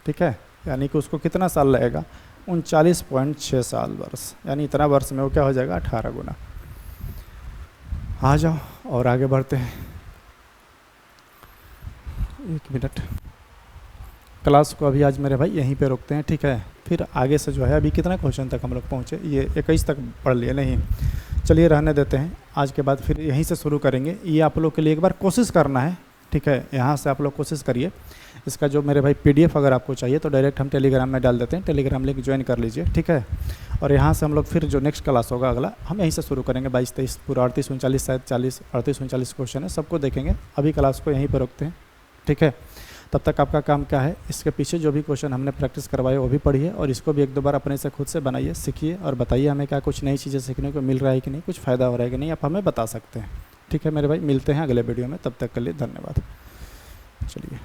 ठीक है, यानी कि उसको कितना साल लगेगा, 39.6 साल वर्ष, यानी इतना वर्ष में वो क्या हो जाएगा, 18 गुना। आ जाओ और आगे बढ़ते हैं। 1 मिनट, क्लास को अभी आज मेरे भाई यहीं पे रोकते हैं। ठीक है, फिर आगे से जो है, अभी कितना क्वेश्चन तक हम लोग पहुँचे, ये 21 तक पढ़ लिए नहीं, चलिए रहने देते हैं। आज के बाद फिर यहीं से शुरू करेंगे। ये आप लोग के लिए एक बार कोशिश करना है। ठीक है, यहाँ से आप लोग कोशिश करिए। इसका जो मेरे भाई PDF अगर आपको चाहिए तो डायरेक्ट हम टेलीग्राम में डाल देते हैं, टेलीग्राम लिंक ज्वाइन कर लीजिए। ठीक है, और यहाँ से हम लोग फिर जो नेक्स्ट क्लास होगा अगला, हम यहीं से शुरू करेंगे। 22 23 पूरा 38 39 शायद 40 38 39 क्वेश्चन है, सबको देखेंगे। अभी क्लास को यहीं पर रोकते हैं। ठीक है, तब तक आपका काम क्या है, इसके पीछे जो भी क्वेश्चन हमने प्रैक्टिस करवाए वो भी पढ़िए और इसको भी 1 2 बार अपने से खुद से बनाइए, सीखिए और बताइए हमें क्या कुछ नई चीज़ें सीखने को मिल रहा है कि नहीं, कुछ फ़ायदा हो रहा है कि नहीं, आप हमें बता सकते हैं। ठीक है मेरे भाई, मिलते हैं अगले वीडियो में, तब तक के लिए धन्यवाद। चलिए।